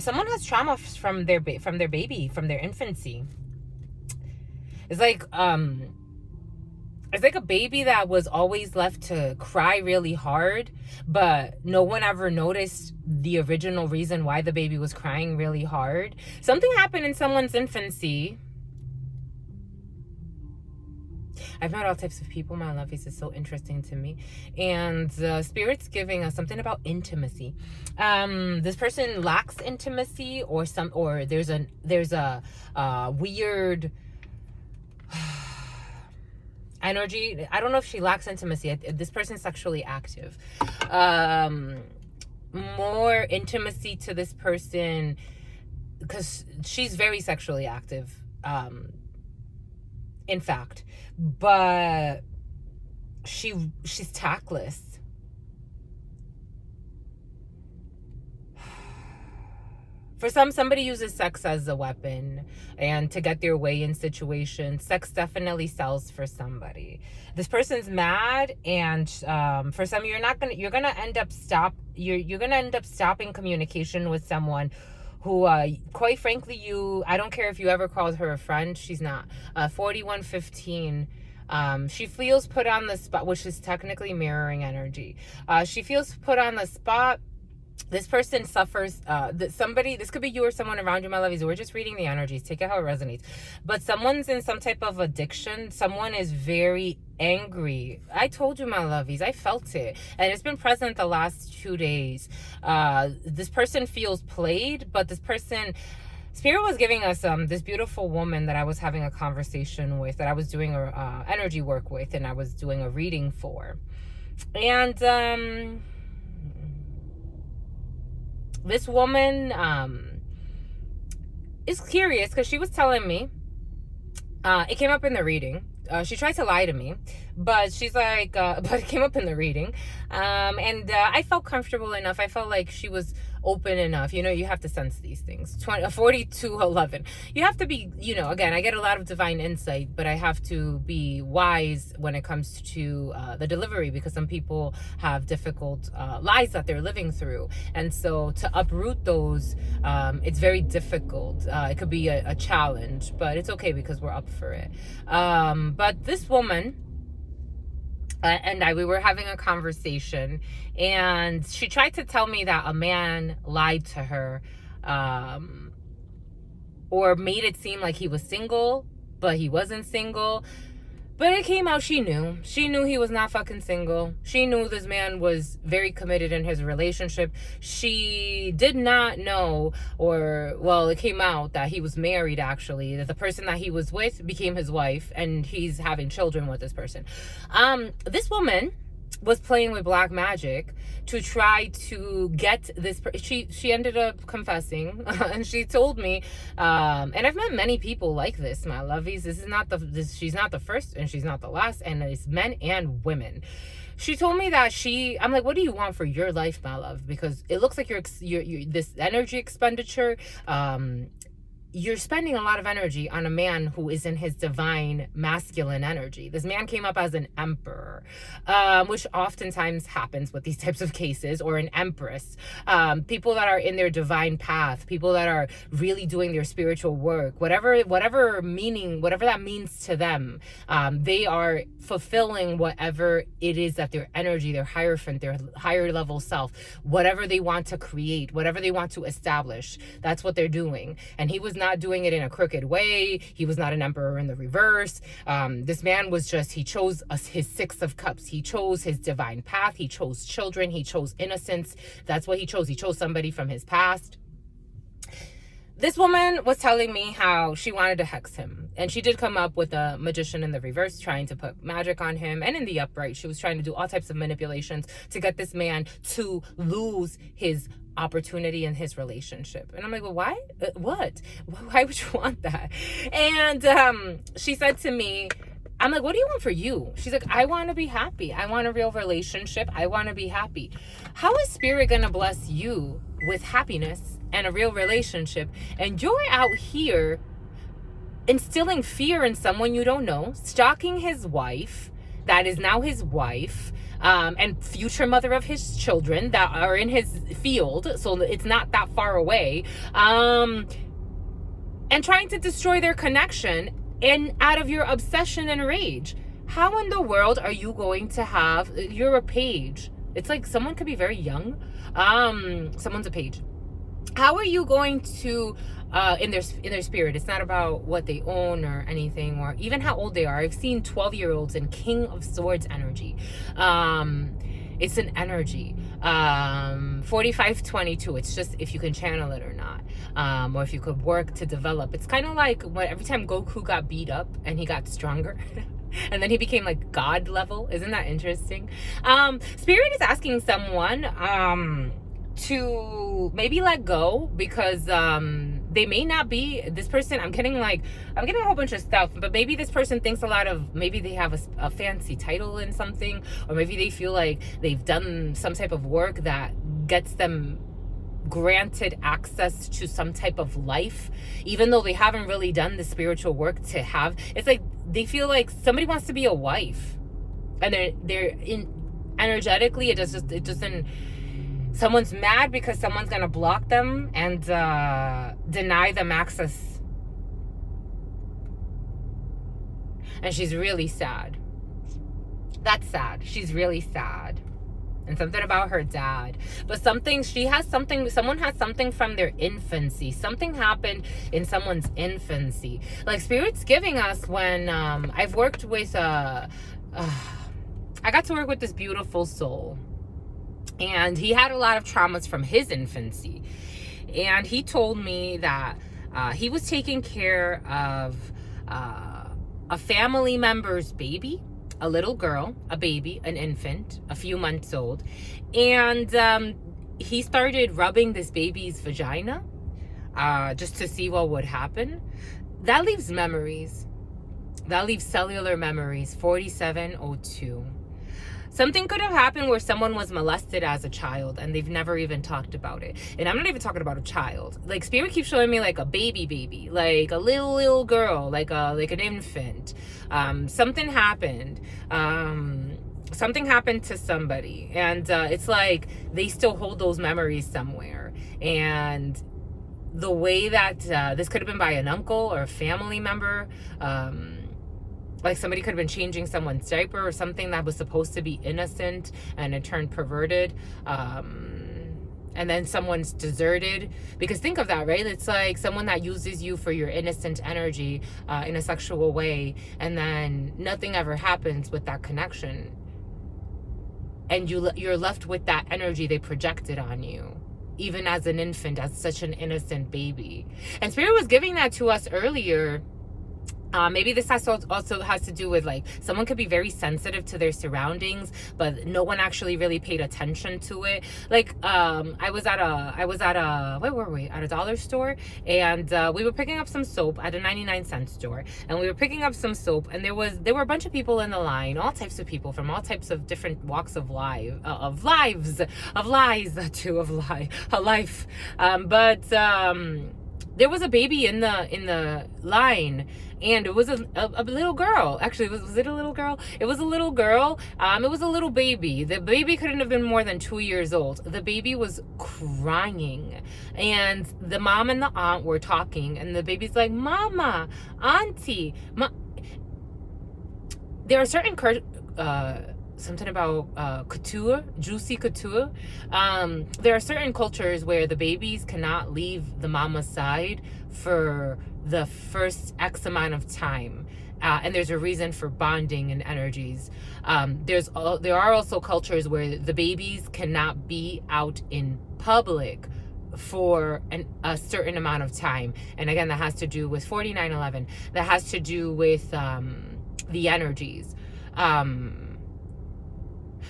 someone has trauma from their baby, from their infancy. It's like a baby that was always left to cry really hard, but no one ever noticed the original reason why the baby was crying really hard. Something happened in someone's infancy. I've met all types of people, my lovies. It's so interesting to me. And Spirit's giving us something about intimacy. This person lacks intimacy, or there's a weird energy. I don't know if she lacks intimacy. This person's sexually active. More intimacy to this person because she's very sexually active. In fact, but she's tactless. For somebody uses sex as a weapon and to get their way in situations. Sex definitely sells for somebody. This person's mad, and for some, you're gonna end up stopping communication with someone who, quite frankly, I don't care if you ever called her a friend, she's not. 4115, she feels put on the spot, which is technically mirroring energy. She feels put on the spot. This person suffers, this could be you or someone around you, my lovies. We're just reading the energies. Take it how it resonates. But someone's in some type of addiction. Someone is very angry. I told you, my lovies. I felt it. And it's been present the last 2 days. This person feels played, but this person... Spirit was giving us this beautiful woman that I was having a conversation with, that I was doing energy work with, and I was doing a reading for. And... this woman is curious because she was telling me, it came up in the reading. She tried to lie to me, but she's like, but it came up in the reading. And I felt comfortable enough. I felt like she was open enough. You know, you have to sense these things. 4211. You have to be, again, I get a lot of divine insight, but I have to be wise when it comes to the delivery, because some people have difficult lies that they're living through. And so to uproot those, it's very difficult. It could be a challenge, but it's okay because we're up for it. But this woman... we were having a conversation, and she tried to tell me that a man lied to her, or made it seem like he was single, but he wasn't single. But it came out she knew. She knew he was not fucking single. She knew this man was very committed in his relationship. She did not know, it came out that he was married, actually. That the person that he was with became his wife, and he's having children with this person. This woman was playing with black magic to try to get this. She ended up confessing, and she told me, and I've met many people like this, my lovies. She's not the first, and she's not the last, and it's men and women. She told me that I'm like, what do you want for your life, my love? Because it looks like you're this energy expenditure, you're spending a lot of energy on a man who is in his divine masculine energy. This man came up as an emperor, which oftentimes happens with these types of cases, or an empress. People that are in their divine path, people that are really doing their spiritual work, whatever that means to them. They are fulfilling whatever it is that their energy, their hierophant, their higher level self, whatever they want to create, whatever they want to establish, that's what they're doing. And he was not doing it in a crooked way. He was not an emperor in the reverse. This man was just, he chose his Six of Cups. He chose his divine path. He chose children. He chose innocence. That's what he chose. He chose somebody from his past. This woman was telling me how she wanted to hex him. And she did come up with a magician in the reverse, trying to put magic on him. And in the upright, she was trying to do all types of manipulations to get this man to lose his opportunity in his relationship. And I'm like, well, why? What? Why would you want that? And she said to me, I'm like, what do you want for you? She's like, I want to be happy. I want a real relationship. I want to be happy. How is spirit going to bless you with happiness and a real relationship, and you're out here instilling fear in someone you don't know, stalking his wife that is now his wife, and future mother of his children that are in his field, so it's not that far away, and trying to destroy their connection, and out of your obsession and rage? How in the world are you going to have, you're a page. It's like someone could be very young. Someone's a page. How are you going to, in their spirit, it's not about what they own or anything, or even how old they are. I've seen 12-year-olds in King of Swords energy. It's an energy. 4522. It's just if you can channel it or not, or if you could work to develop. It's kind of like when every time Goku got beat up and he got stronger. And then he became like God level. Isn't that interesting? Spirit is asking someone to maybe let go, because they may not be this person. I'm getting a whole bunch of stuff, but maybe this person thinks a lot of, maybe they have a fancy title in something, or maybe they feel like they've done some type of work that gets them granted access to some type of life, even though they haven't really done the spiritual work to have. It's like they feel like somebody wants to be a wife, and they're in energetically, it doesn't. Someone's mad because someone's gonna block them and deny them access, and she's really sad. That's sad. She's really sad. And something about her dad, but someone has something from their infancy. Something happened in someone's infancy. Like Spirit's giving us, when I've worked with I got to work with this beautiful soul, and he had a lot of traumas from his infancy, and he told me that he was taking care of a family member's baby, a little girl, a baby, an infant, a few months old. And he started rubbing this baby's vagina just to see what would happen. That leaves memories. That leaves cellular memories, 4702. Something could have happened where someone was molested as a child and they've never even talked about it. And I'm not even talking about a child. Like Spirit keeps showing me like a baby, like a little girl, like an infant. Something happened. Something happened to somebody, and it's like they still hold those memories somewhere. And the way that this could have been by an uncle or a family member, like somebody could have been changing someone's diaper or something that was supposed to be innocent and it turned perverted. And then someone's deserted. Because think of that, right? It's like someone that uses you for your innocent energy in a sexual way, and then nothing ever happens with that connection. And you're left with that energy they projected on you, even as an infant, as such an innocent baby. And Spirit was giving that to us earlier. Maybe this also has to do with, like, someone could be very sensitive to their surroundings, but no one actually really paid attention to it. Like, I was at a where were we? At a dollar store, and we were picking up some soap at a 99-cent store, and we were picking up some soap, and there were a bunch of people in the line, all types of people from all types of different walks of life, there was a baby in the line, and it was a little girl. Actually, was it a little girl? It was a little girl. It was a little baby. The baby couldn't have been more than 2 years old. The baby was crying, and the mom and the aunt were talking, and the baby's like, "Mama, auntie, there are certain something about couture, juicy couture. There are certain cultures where the babies cannot leave the mama's side for the first X amount of time. And there's a reason for bonding and energies. There are also cultures where the babies cannot be out in public for a certain amount of time. And again, that has to do with 4911. That has to do with the energies.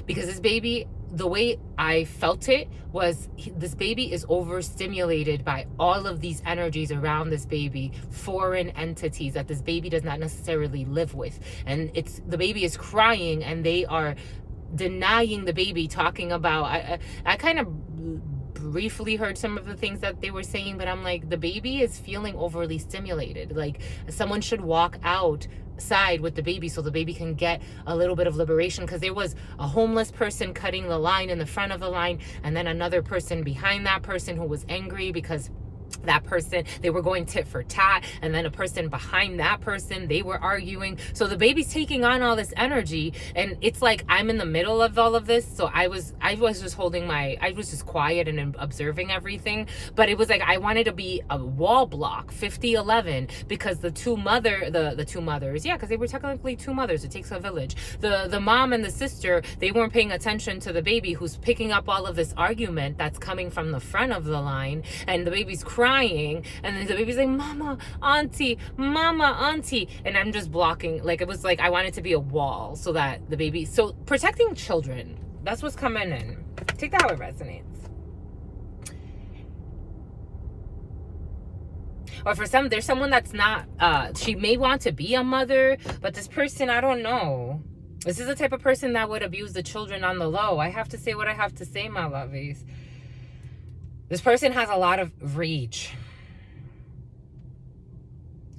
Because this baby, the way I felt it was this baby is overstimulated by all of these energies around this baby, foreign entities that this baby does not necessarily live with. And the baby is crying, and they are denying the baby, talking about, I kind of briefly heard some of the things that they were saying, but I'm like, the baby is feeling overly stimulated. Like, someone should walk outside with the baby so the baby can get a little bit of liberation, because there was a homeless person cutting the line in the front of the line, and then another person behind that person who was angry because that person, they were going tit for tat, and then a person behind that person, they were arguing. So the baby's taking on all this energy, and it's like I'm in the middle of all of this. So I was just I was just quiet and observing everything. But it was like I wanted to be a wall block 5011, because the two mothers, yeah, because they were technically two mothers, it takes a village. The mom and the sister, they weren't paying attention to the baby, who's picking up all of this argument that's coming from the front of the line, and the baby's crying, and then the baby's like, "Mama, auntie, and I'm just blocking. Like, it was like I wanted to be a wall so that the baby, so protecting children, that's what's coming in. Take that how it resonates. Or for some, there's someone that's not, she may want to be a mother, but this person, I don't know, this is the type of person that would abuse the children on the low. I have to say what I have to say, my lovies. This person has a lot of rage.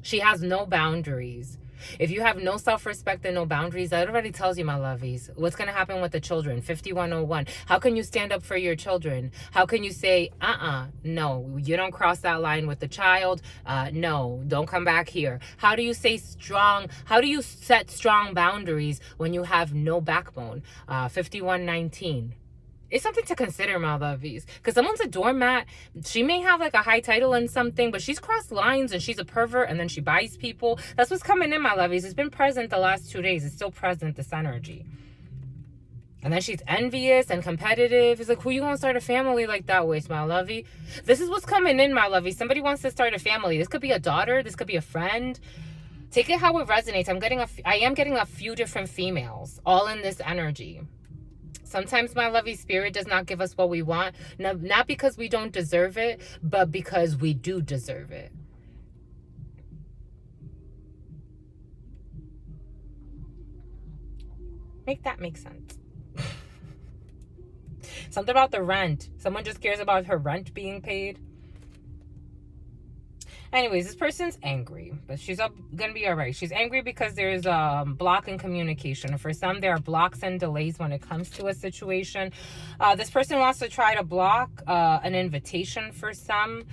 She has no boundaries. If you have no self-respect and no boundaries, that already tells you, my lovies, what's going to happen with the children. 5101. How can you stand up for your children? How can you say, no, you don't cross that line with the child. No, don't come back here. How do you say strong? How do you set strong boundaries when you have no backbone? 5119. It's something to consider, my lovies, because someone's a doormat. She may have like a high title and something, but she's crossed lines and she's a pervert, and then she buys people. That's what's coming in, my lovies. It's been present the last 2 days. It's still present, this energy. And then she's envious and competitive. It's like, who you gonna start a family like that with, my lovey? This is what's coming in, my lovey. Somebody wants to start a family. This could be a daughter. This could be a friend. Take it how it resonates. I am getting a few different females all in this energy. Sometimes, my lovey, spirit does not give us what we want, not because we don't deserve it, but because we do deserve it. Make that make sense. Something about the rent. Someone just cares about her rent being paid. Anyways, this person's angry, but she's gonna be all right. She's angry because there's a block in communication. For some, there are blocks and delays when it comes to a situation. This person wants to try to block an invitation for some.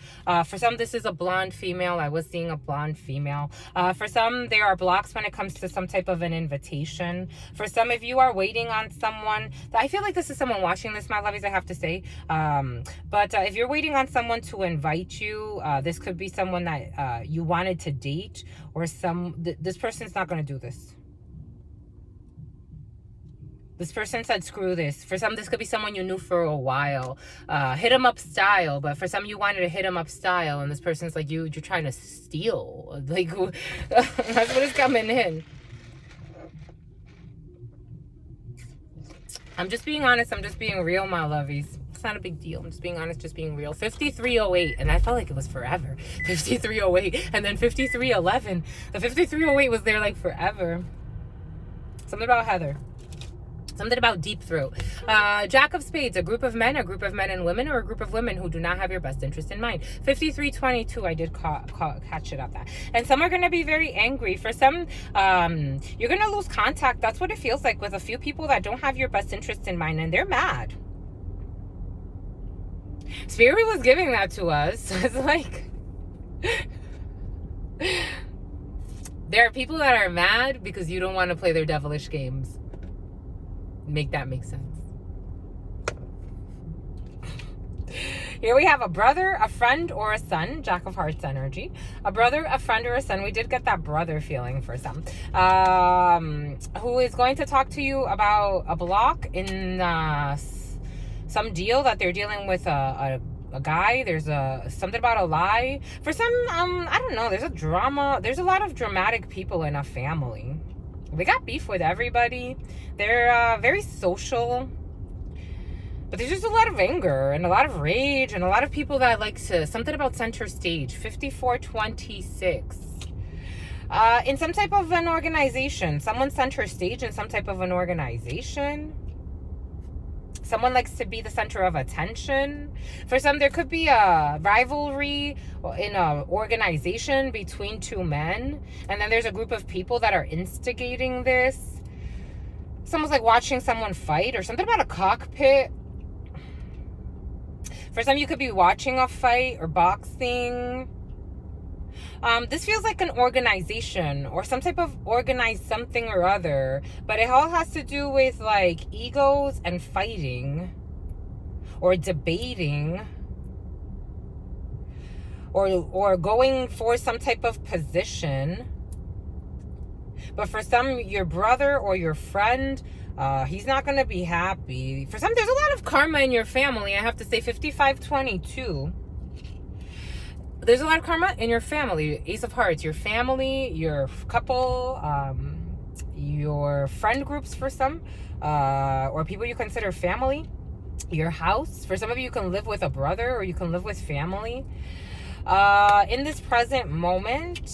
For some, this is a blonde female. I was seeing a blonde female. For some, there are blocks when it comes to some type of an invitation. For some, if you are waiting on someone, I feel like this is someone watching this, my lovies, I have to say. But if you're waiting on someone to invite you, this could be someone that you wanted to date, or this person's not going to do this. This person said, screw this. For some, this could be someone you knew for a while. Hit him up style, but for some, you wanted to hit him up style, and this person's like, you're trying to steal. Like, that's what is coming in. I'm just being honest. I'm just being real, my lovies. It's not a big deal. I'm just being honest, just being real. 5308, and I felt like it was forever. 5308, and then 5311. The 5308 was there like forever. Something about Heather. Something about deep throat. Jack of Spades, a group of men and women, or a group of women who do not have your best interest in mind. 5322, I did catch it up that. And some are going to be very angry. For some, you're going to lose contact. That's what it feels like with a few people that don't have your best interest in mind, and they're mad. Spirit was giving that to us. It's like... there are people that are mad because you don't want to play their devilish games. Make that make sense. Here we have a brother, a friend, or a son. Jack of Hearts energy. A brother, a friend, or a son. We did get that brother feeling for some. Who is going to talk to you about a block in some deal that they're dealing with a guy. There's something about a lie. For some, I don't know. There's a drama. There's a lot of dramatic people in a family. They got beef with everybody. They're very social. But there's just a lot of anger and a lot of rage and a lot of people that like to... Something about center stage. 5426. In some type of an organization. Someone center stage in some type of an organization. Someone likes to be the center of attention. For some, there could be a rivalry in an organization between two men. And then there's a group of people that are instigating this. Someone's like watching someone fight, or something about a cockpit. For some, you could be watching a fight or boxing. This feels like an organization or some type of organized something or other, but it all has to do with like egos and fighting or debating or going for some type of position. But for some, your brother or your friend, he's not going to be happy. For some, there's a lot of karma in your family. I have to say 5522. There's a lot of karma in your family. Ace of Hearts, your family, your couple, your friend groups for some, or people you consider family, your house. For some of you, you can live with a brother or you can live with family. In this present moment,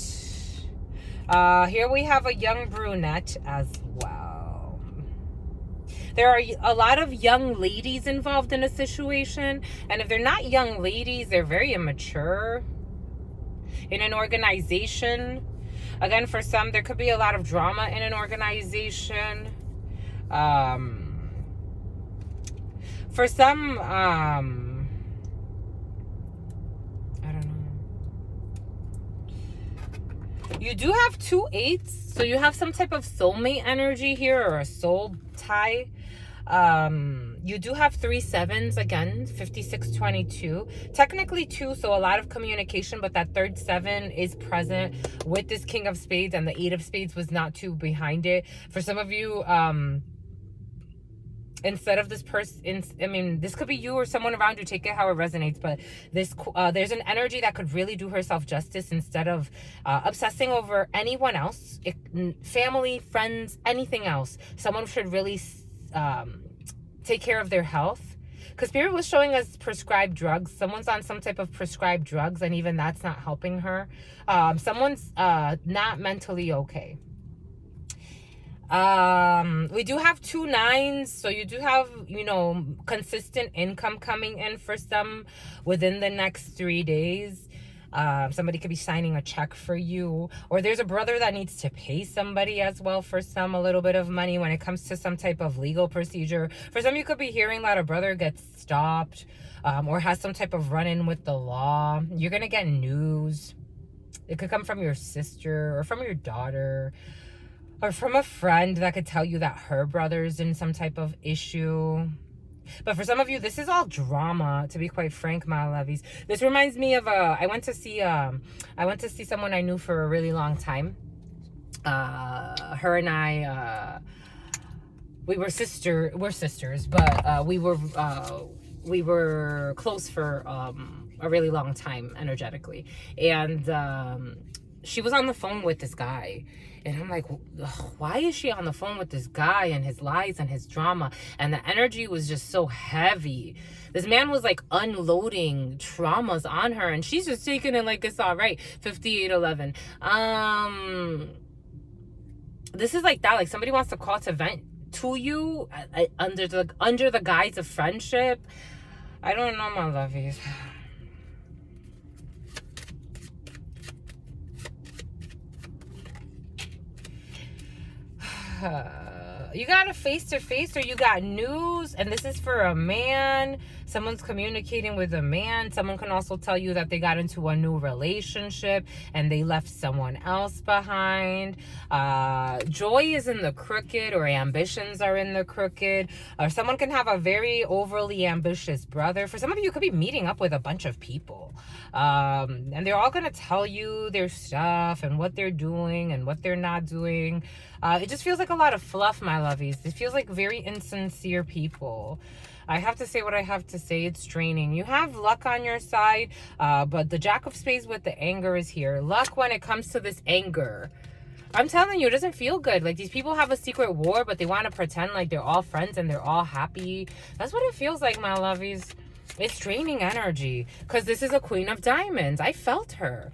here we have a young brunette as well. There are a lot of young ladies involved in a situation. And if they're not young ladies, they're very immature. In an organization, again, for some, there could be a lot of drama in an organization. For some, I don't know. You do have 2 8s, so you have some type of soulmate energy here, or a soul tie. You do have 3 7s, again, 5622. Technically 2, so a lot of communication, but that third 7 is present with this King of Spades, and the 8 of Spades was not too behind it. For some of you, instead of this person, I mean, this could be you or someone around you, take it how it resonates, but this there's an energy that could really do herself justice. Instead of obsessing over anyone else, family, friends, anything else, someone should really take care of their health. Because Spirit was showing us prescribed drugs. Someone's on some type of prescribed drugs, and even that's not helping her. Someone's not mentally okay. We do have 2 9s, so you do have, you know, consistent income coming in for some within the next 3 days. Somebody could be signing a check for you, or there's a brother that needs to pay somebody as well for some, a little bit of money when it comes to some type of legal procedure. For some, you could be hearing that a brother gets stopped, or has some type of run-in with the law. You're gonna get news. It could come from your sister or from your daughter, or from a friend that could tell you that her brother's in some type of issue. But for some of you, this is all drama, to be quite frank, my lovies. This reminds me of I went to see someone I knew for a really long time. Her and I, we're sisters, but we were close for a really long time energetically. And she was on the phone with this guy. And I'm like, why is she on the phone with this guy and his lies and his drama? And the energy was just so heavy. This man was like unloading traumas on her, and she's just taking it like it's all right. 5811. This is like that. Like somebody wants to call to vent to you under the guise of friendship. I don't know, my lovies. You got a face-to-face, or you got news, and this is for a man. Someone's communicating with a man. Someone can also tell you that they got into a new relationship and they left someone else behind. Joy is in the crooked, or ambitions are in the crooked. Or someone can have a very overly ambitious brother. For some of you, could be meeting up with a bunch of people. And they're all going to tell you their stuff and what they're doing and what they're not doing. It just feels like a lot of fluff, my lovies. It feels like very insincere people. I have to say what I have to say. It's draining. You have luck on your side, but the Jack of Spades with the anger is here. Luck when it comes to this anger. I'm telling you, it doesn't feel good. Like, these people have a secret war, but they want to pretend like they're all friends and they're all happy. That's what it feels like, my lovies. It's draining energy, because this is a Queen of Diamonds. I felt her.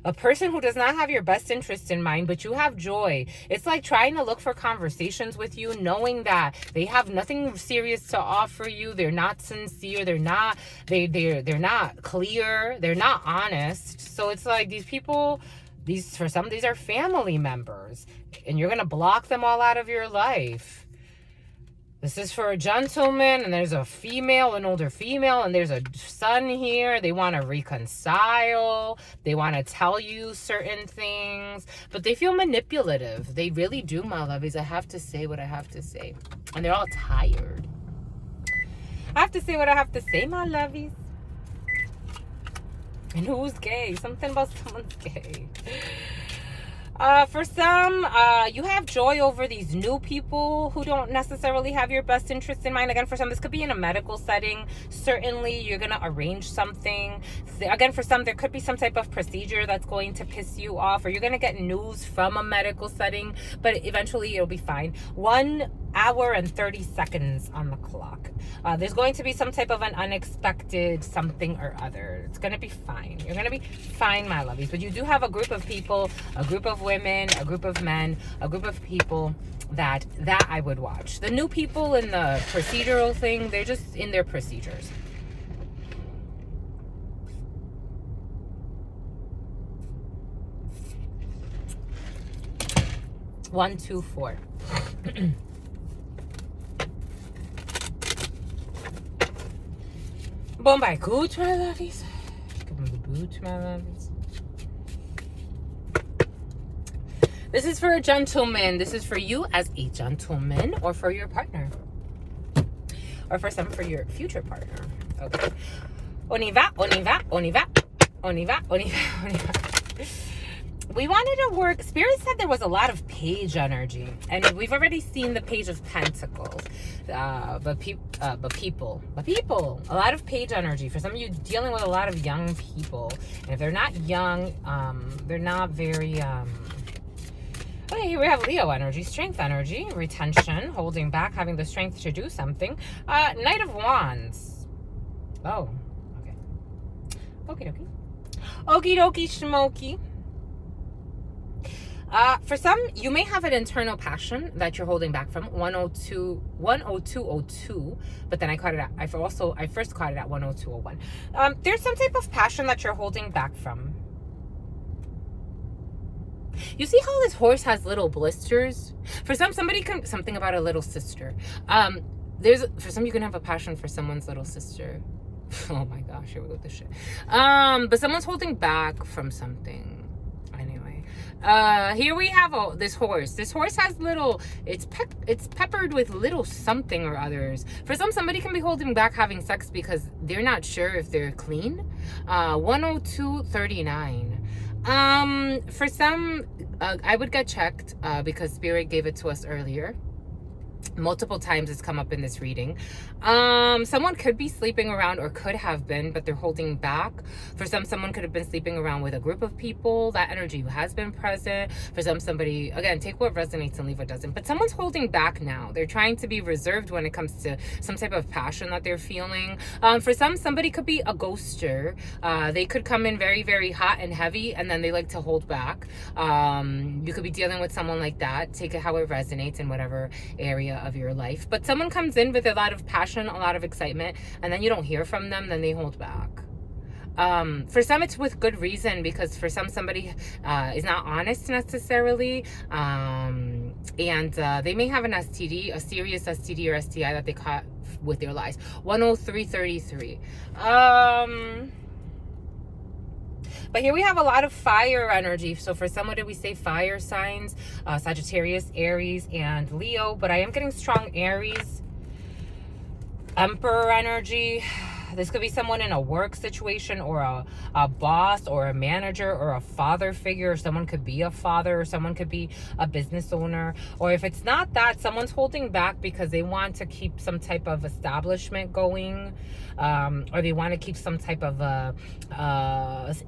A person who does not have your best interest in mind, but you have joy. It's like trying to look for conversations with you, knowing that they have nothing serious to offer you. They're not sincere. They're not clear. They're not honest. So it's like these people, these are family members, and you're going to block them all out of your life. This is for a gentleman, and there's a female, an older female, and there's a son here. They want to reconcile. They want to tell you certain things, but they feel manipulative. They really do, my lovies. I have to say what I have to say. And they're all tired. I have to say what I have to say, my lovies. And who's gay? Something about someone's gay. For some, you have joy over these new people who don't necessarily have your best interest in mind. Again, for some, this could be in a medical setting. Certainly, you're going to arrange something. Again, for some, there could be some type of procedure that's going to piss you off, or you're going to get news from a medical setting, but eventually it'll be fine. 1 hour and 30 seconds on the clock. There's going to be some type of an unexpected something or other. It's going to be fine. You're going to be fine, my lovies. But you do have a group of people, a group of women, a group of men, a group of people that I would watch. The new people in the procedural thing, they're just in their procedures. One, two, four. Bon by good, my lovies. Give them the boot, my lovies. This is for a gentleman. This is for you as a gentleman, or for your partner, or for some for your future partner. Okay. On y va, on y va, on y va, on y va, on y va, on y va. We wanted to work. Spirit said there was a lot of page energy, and we've already seen the Page of Pentacles. But people, a lot of page energy. For some of you, dealing with a lot of young people, and if they're not young, they're not very. Okay, here we have Leo energy, strength energy, retention, holding back, having the strength to do something. Knight of Wands. Oh, okay. Okie dokie. Okie dokie schmokey. For some, you may have an internal passion that you're holding back from. 10202, but then I caught it at, I first caught it at 10201. There's some type of passion that you're holding back from. You see how this horse has little blisters? For some, something about a little sister. For some, you can have a passion for someone's little sister. Oh my gosh, here we go with this shit. But someone's holding back from something. Anyway, here we have this horse. This horse has little, it's peppered with little something or others. For some, somebody can be holding back having sex because they're not sure if they're clean. 10239. For some, I would get checked because Spirit gave it to us earlier. Multiple times it's come up in this reading. Someone could be sleeping around, or could have been, but they're holding back. For some, someone could have been sleeping around with a group of people. That energy has been present. For some, somebody, again, take what resonates and leave what doesn't. But someone's holding back now. They're trying to be reserved when it comes to some type of passion that they're feeling. For some, somebody could be a ghoster. They could come in very, very hot and heavy, and then they like to hold back. You could be dealing with someone like that. Take it how it resonates in whatever area area of your life. But someone comes in with a lot of passion, a lot of excitement, and then you don't hear from them, then they hold back. For some, it's with good reason, because for some, somebody is not honest necessarily, and they may have an STD, a serious STD or STI that they caught with their lies. 10333. But here we have a lot of fire energy. So for somebody, we say fire signs, Sagittarius, Aries, and Leo. But I am getting strong Aries, Emperor energy. This could be someone in a work situation, or a boss, or a manager, or a father figure. Someone could be a father, or someone could be a business owner. Or if it's not that, someone's holding back because they want to keep some type of establishment going, or they want to keep some type of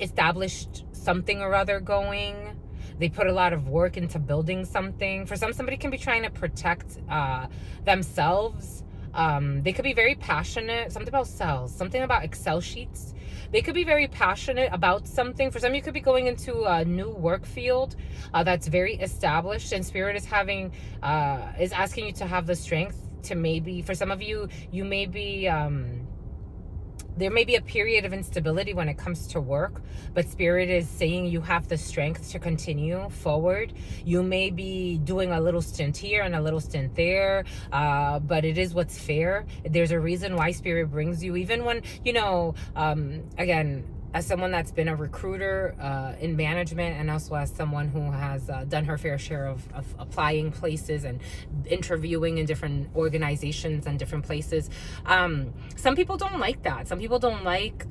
established something or other going. They put a lot of work into building something. For some, somebody can be trying to protect themselves. They could be very passionate, something about cells, something about Excel sheets. They could be very passionate about something. For some, you could be going into a new work field that's very established, and Spirit is asking you to have the strength to, maybe, for some of you, you may be, there may be a period of instability when it comes to work, but Spirit is saying you have the strength to continue forward. You may be doing a little stint here and a little stint there, but it is what's fair. There's a reason why Spirit brings you, even when, again, as someone that's been a recruiter in management, and also as someone who has done her fair share of applying places and interviewing in different organizations and different places, some people don't like that. Some people don't like,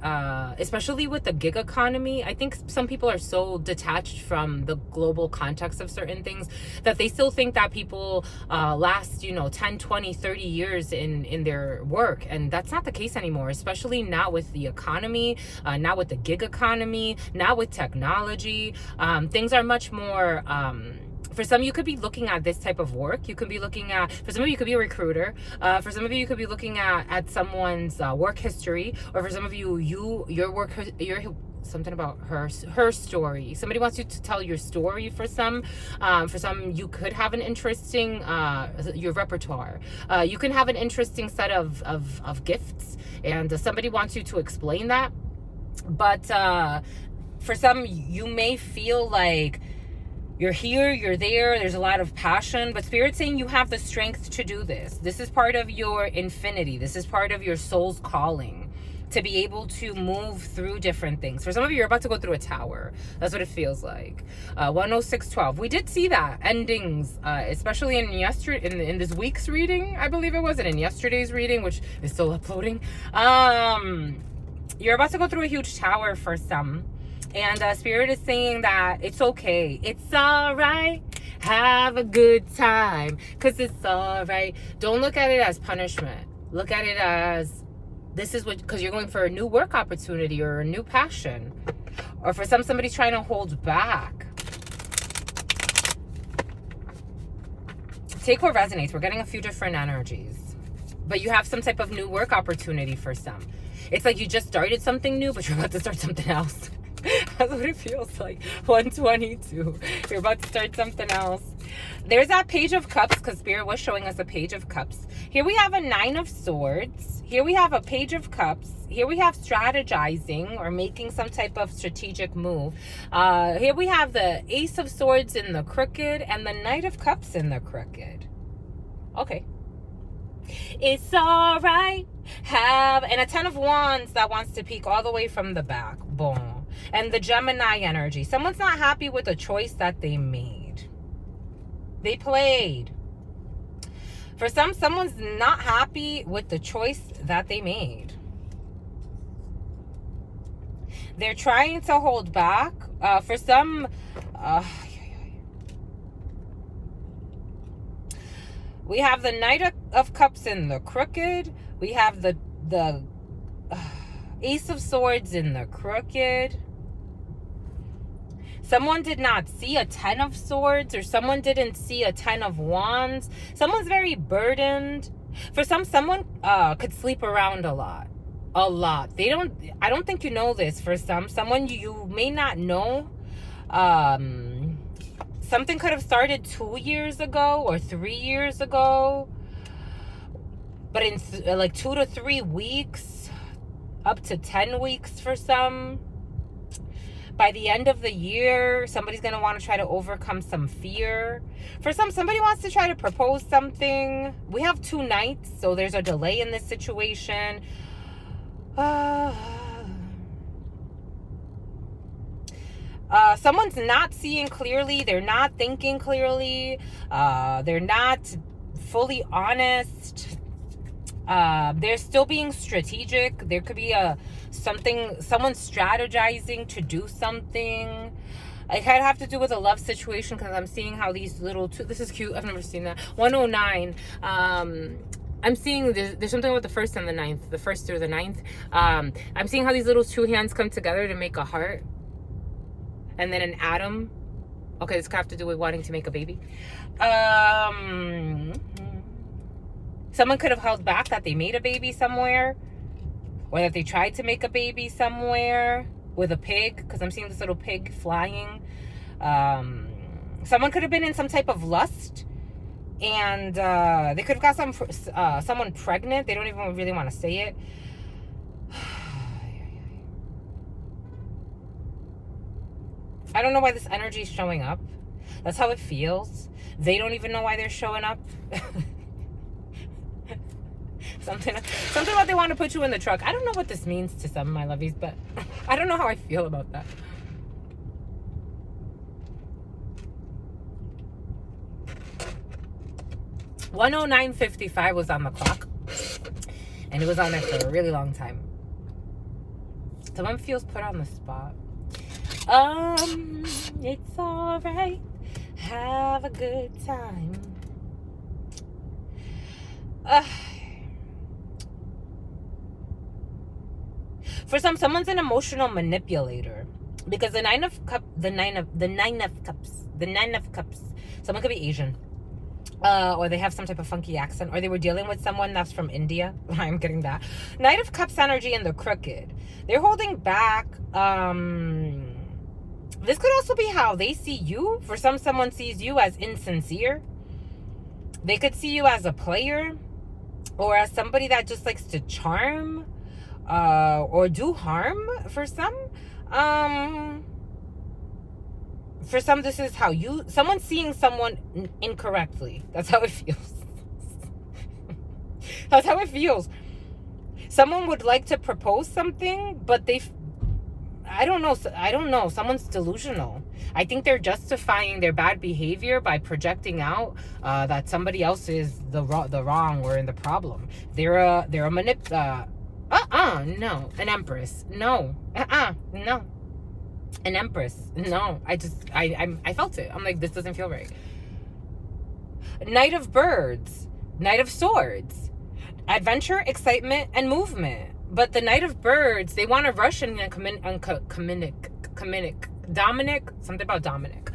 especially with the gig economy, I think some people are so detached from the global context of certain things that they still think that people last 10, 20, 30 years in their work, and that's not the case anymore, especially not with the economy, not with the gig economy, now with technology. Things are much more, for some, you could be looking at this type of work. You could be looking at, for some of you, could be a recruiter. For some of you could be looking at someone's work history, or for some of you, your work, something about her story. Somebody wants you to tell your story. For some, you could have an interesting your repertoire. You can have an interesting set of gifts, and somebody wants you to explain that. But for some, you may feel like you're here, you're there, there's a lot of passion, but Spirit's saying you have the strength to do this. This is part of your infinity. This is part of your soul's calling, to be able to move through different things. For some of you, you're about to go through a tower. That's what it feels like. 10612. We did see that endings, especially in this week's reading, I believe it was, and in yesterday's reading, which is still uploading. You're about to go through a huge tower for some. And Spirit is saying that it's okay. It's all right. Have a good time, because it's all right. Don't look at it as punishment. Look at it as, this is what, because you're going for a new work opportunity or a new passion. Or for some, somebody's trying to hold back. Take what resonates. We're getting a few different energies. But you have some type of new work opportunity for some. It's like you just started something new, but you're about to start something else. That's what it feels like. 122. You're about to start something else. There's that Page of Cups, because Spirit was showing us a Page of Cups. Here we have a Nine of Swords. Here we have a Page of Cups. Here we have strategizing or making some type of strategic move. Here we have the Ace of Swords in the crooked and the Knight of Cups in the crooked. Okay. It's all right. And a Ten of Wands that wants to peek all the way from the back. Boom. And the Gemini energy. Someone's not happy with the choice that they made. They played. For some, someone's not happy with the choice that they made. They're trying to hold back. For some, we have the Knight of Cups in the crooked. We have the Ace of Swords in the crooked. Someone did not see a Ten of Swords, or someone didn't see a Ten of Wands. Someone's very burdened. For some, someone could sleep around a lot. A lot. I don't think you know this. For someone you may not know. Something could have started 2 years ago or 3 years ago. but in like 2 to 3 weeks, up to 10 weeks for some. By the end of the year, somebody's going to want to try to overcome some fear. For some, somebody wants to try to propose something. We have 2 nights, so there's a delay in this situation. Someone's not seeing clearly. They're not thinking clearly. They're not fully honest. They're still being strategic. There could be someone strategizing to do something. It could have to do with a love situation, because I'm seeing how these little this is cute. I've never seen that. 109. I'm seeing there's something with the 1st and the 9th, the 1st through the 9th. I'm seeing how these little 2 hands come together to make a heart, and then an atom. Okay, this could have to do with wanting to make a baby. Someone could have held back that they made a baby somewhere, or that they tried to make a baby somewhere with a pig, because I'm seeing this little pig flying. Someone could have been in some type of lust, and they could have got someone pregnant. They don't even really want to say it. I don't know why this energy is showing up. That's how it feels. They don't even know why they're showing up. Something about they want to put you in the truck. I don't know what this means to some of my lovies, but I don't know how I feel about that. $109.55 was on the clock, and it was on there for a really long time. Someone feels put on the spot. It's all right. Have a good time. For someone's an emotional manipulator, because the nine of cups. Someone could be Asian, or they have some type of funky accent, or they were dealing with someone that's from India. I'm getting that. Knight of Cups energy in the crooked. They're holding back. This could also be how they see you. For someone sees you as insincere. They could see you as a player, or as somebody that just likes to charm, or do harm. For some, this is how someone's seeing someone incorrectly. That's how it feels. That's how it feels. Someone would like to propose something, but I don't know. Someone's delusional. I think they're justifying their bad behavior by projecting out that somebody else is the wrong or in the problem. They're a no. An empress. No. No. An empress. No. I felt it. I'm like, this doesn't feel right. Knight of Birds. Knight of Swords. Adventure, excitement, and movement. But the Knight of Birds, they want to rush and Dominic, something about Dominic.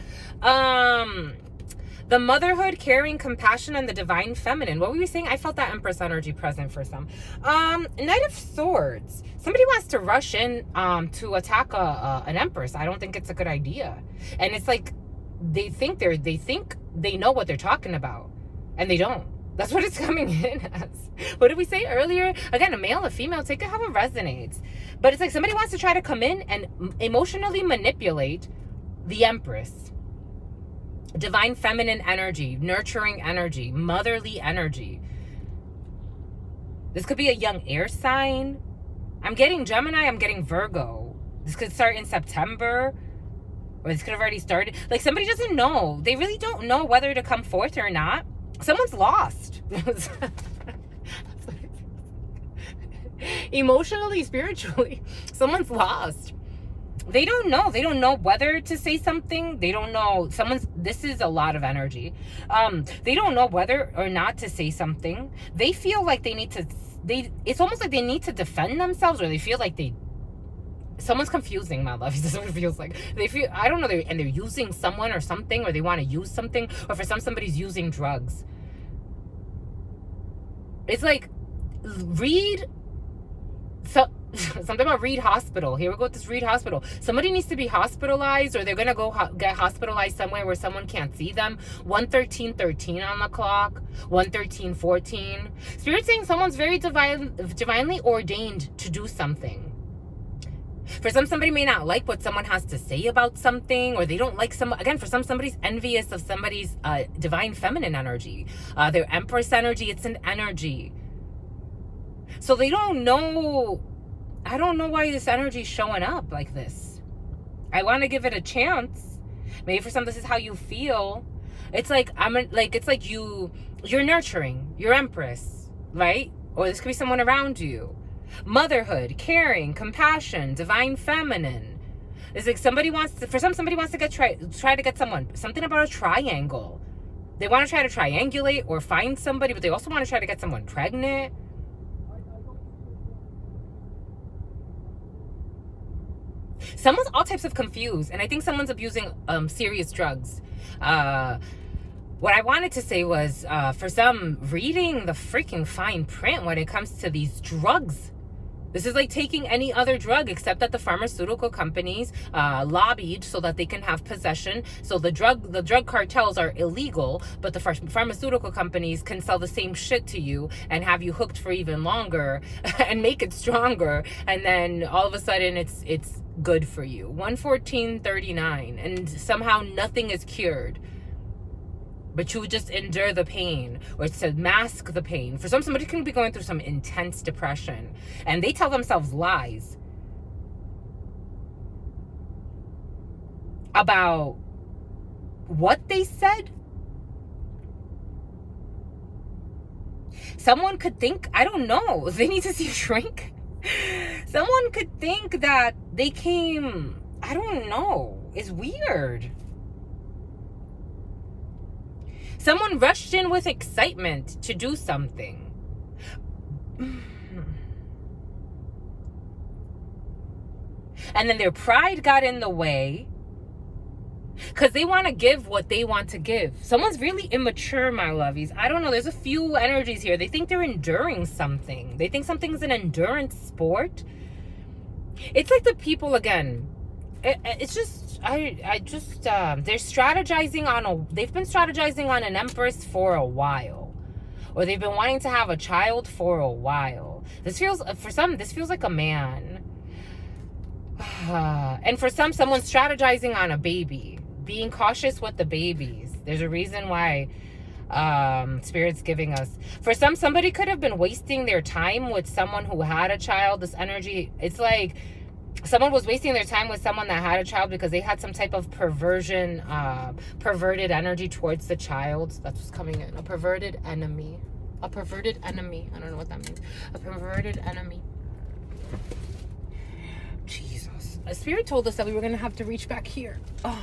The motherhood, caring, compassion, and the divine feminine. What were you saying? I felt that Empress energy present for some. Knight of Swords. Somebody wants to rush in to attack an Empress. I don't think it's a good idea. And it's like they think they know what they're talking about, and they don't. That's what it's coming in as. What did we say earlier? Again, a male, a female, take it how it resonates. But it's like somebody wants to try to come in and emotionally manipulate the Empress. Divine feminine energy, nurturing energy, motherly energy. This could be a young air sign. I'm getting Gemini, I'm getting Virgo. This could start in September, or this could have already started. Like, somebody doesn't know. They really don't know whether to come forth or not. Someone's lost. Emotionally, spiritually, someone's lost. They don't know. They don't know whether to say something. They don't know. This is a lot of energy. They don't know whether or not to say something. They feel like they need to, it's almost like they need to defend themselves, or they feel like someone's confusing, my love. This is what it feels like. They feel, I don't know, and they're using someone or something, or they want to use something, or for somebody's using drugs. It's like, read So something about Reed Hospital. Here we go with this Reed Hospital. Somebody needs to be hospitalized, or they're gonna go get hospitalized somewhere where someone can't see them. 1:13:13 on the clock. 1:13:14. Spirit saying someone's very divinely ordained to do something. For some, somebody may not like what someone has to say about something, or they don't like some. Again, for some, somebody's envious of somebody's divine feminine energy, their Empress energy. It's an energy. So they don't know. I don't know why this energy is showing up like this. I want to give it a chance. Maybe for some, this is how you feel. It's like it's like you're nurturing your Empress, right? Or this could be someone around you. Motherhood, caring, compassion, divine feminine. It's like somebody wants to try to get someone. Something about a triangle. They want to try to triangulate or find somebody, but they also want to try to get someone pregnant. Someone's all types of confused, and I think someone's abusing serious drugs. What I wanted to say was, for some, reading the freaking fine print when it comes to these drugs. This is like taking any other drug, except that the pharmaceutical companies lobbied so that they can have possession. So the drug cartels are illegal, but the pharmaceutical companies can sell the same shit to you and have you hooked for even longer and make it stronger. And then all of a sudden it's good for you. 1:14:39, and somehow nothing is cured. But you just endure the pain, or it's to mask the pain. For some, somebody can be going through some intense depression, and they tell themselves lies about what they said. Someone could think, I don't know, they need to see a shrink. Someone could think that they came, I don't know, it's weird. Someone rushed in with excitement to do something. And then their pride got in the way because they want to give what they want to give. Someone's really immature, my lovies. I don't know. There's a few energies here. They think they're enduring something. They think something's an endurance sport. It's like the people, again, it's just, they're strategizing they've been strategizing on an Empress for a while, or they've been wanting to have a child for a while. For some, this feels like a man. And for some, someone's strategizing on a baby, being cautious with the babies. There's a reason why Spirit's giving us. For some, somebody could have been wasting their time with someone who had a child. This energy, it's like someone was wasting their time with someone that had a child because they had some type of perverted energy towards the child. That's what's coming in. A perverted enemy. A perverted enemy. I don't know what that means. A perverted enemy. Jesus. A Spirit told us that we were going to have to reach back here. Oh.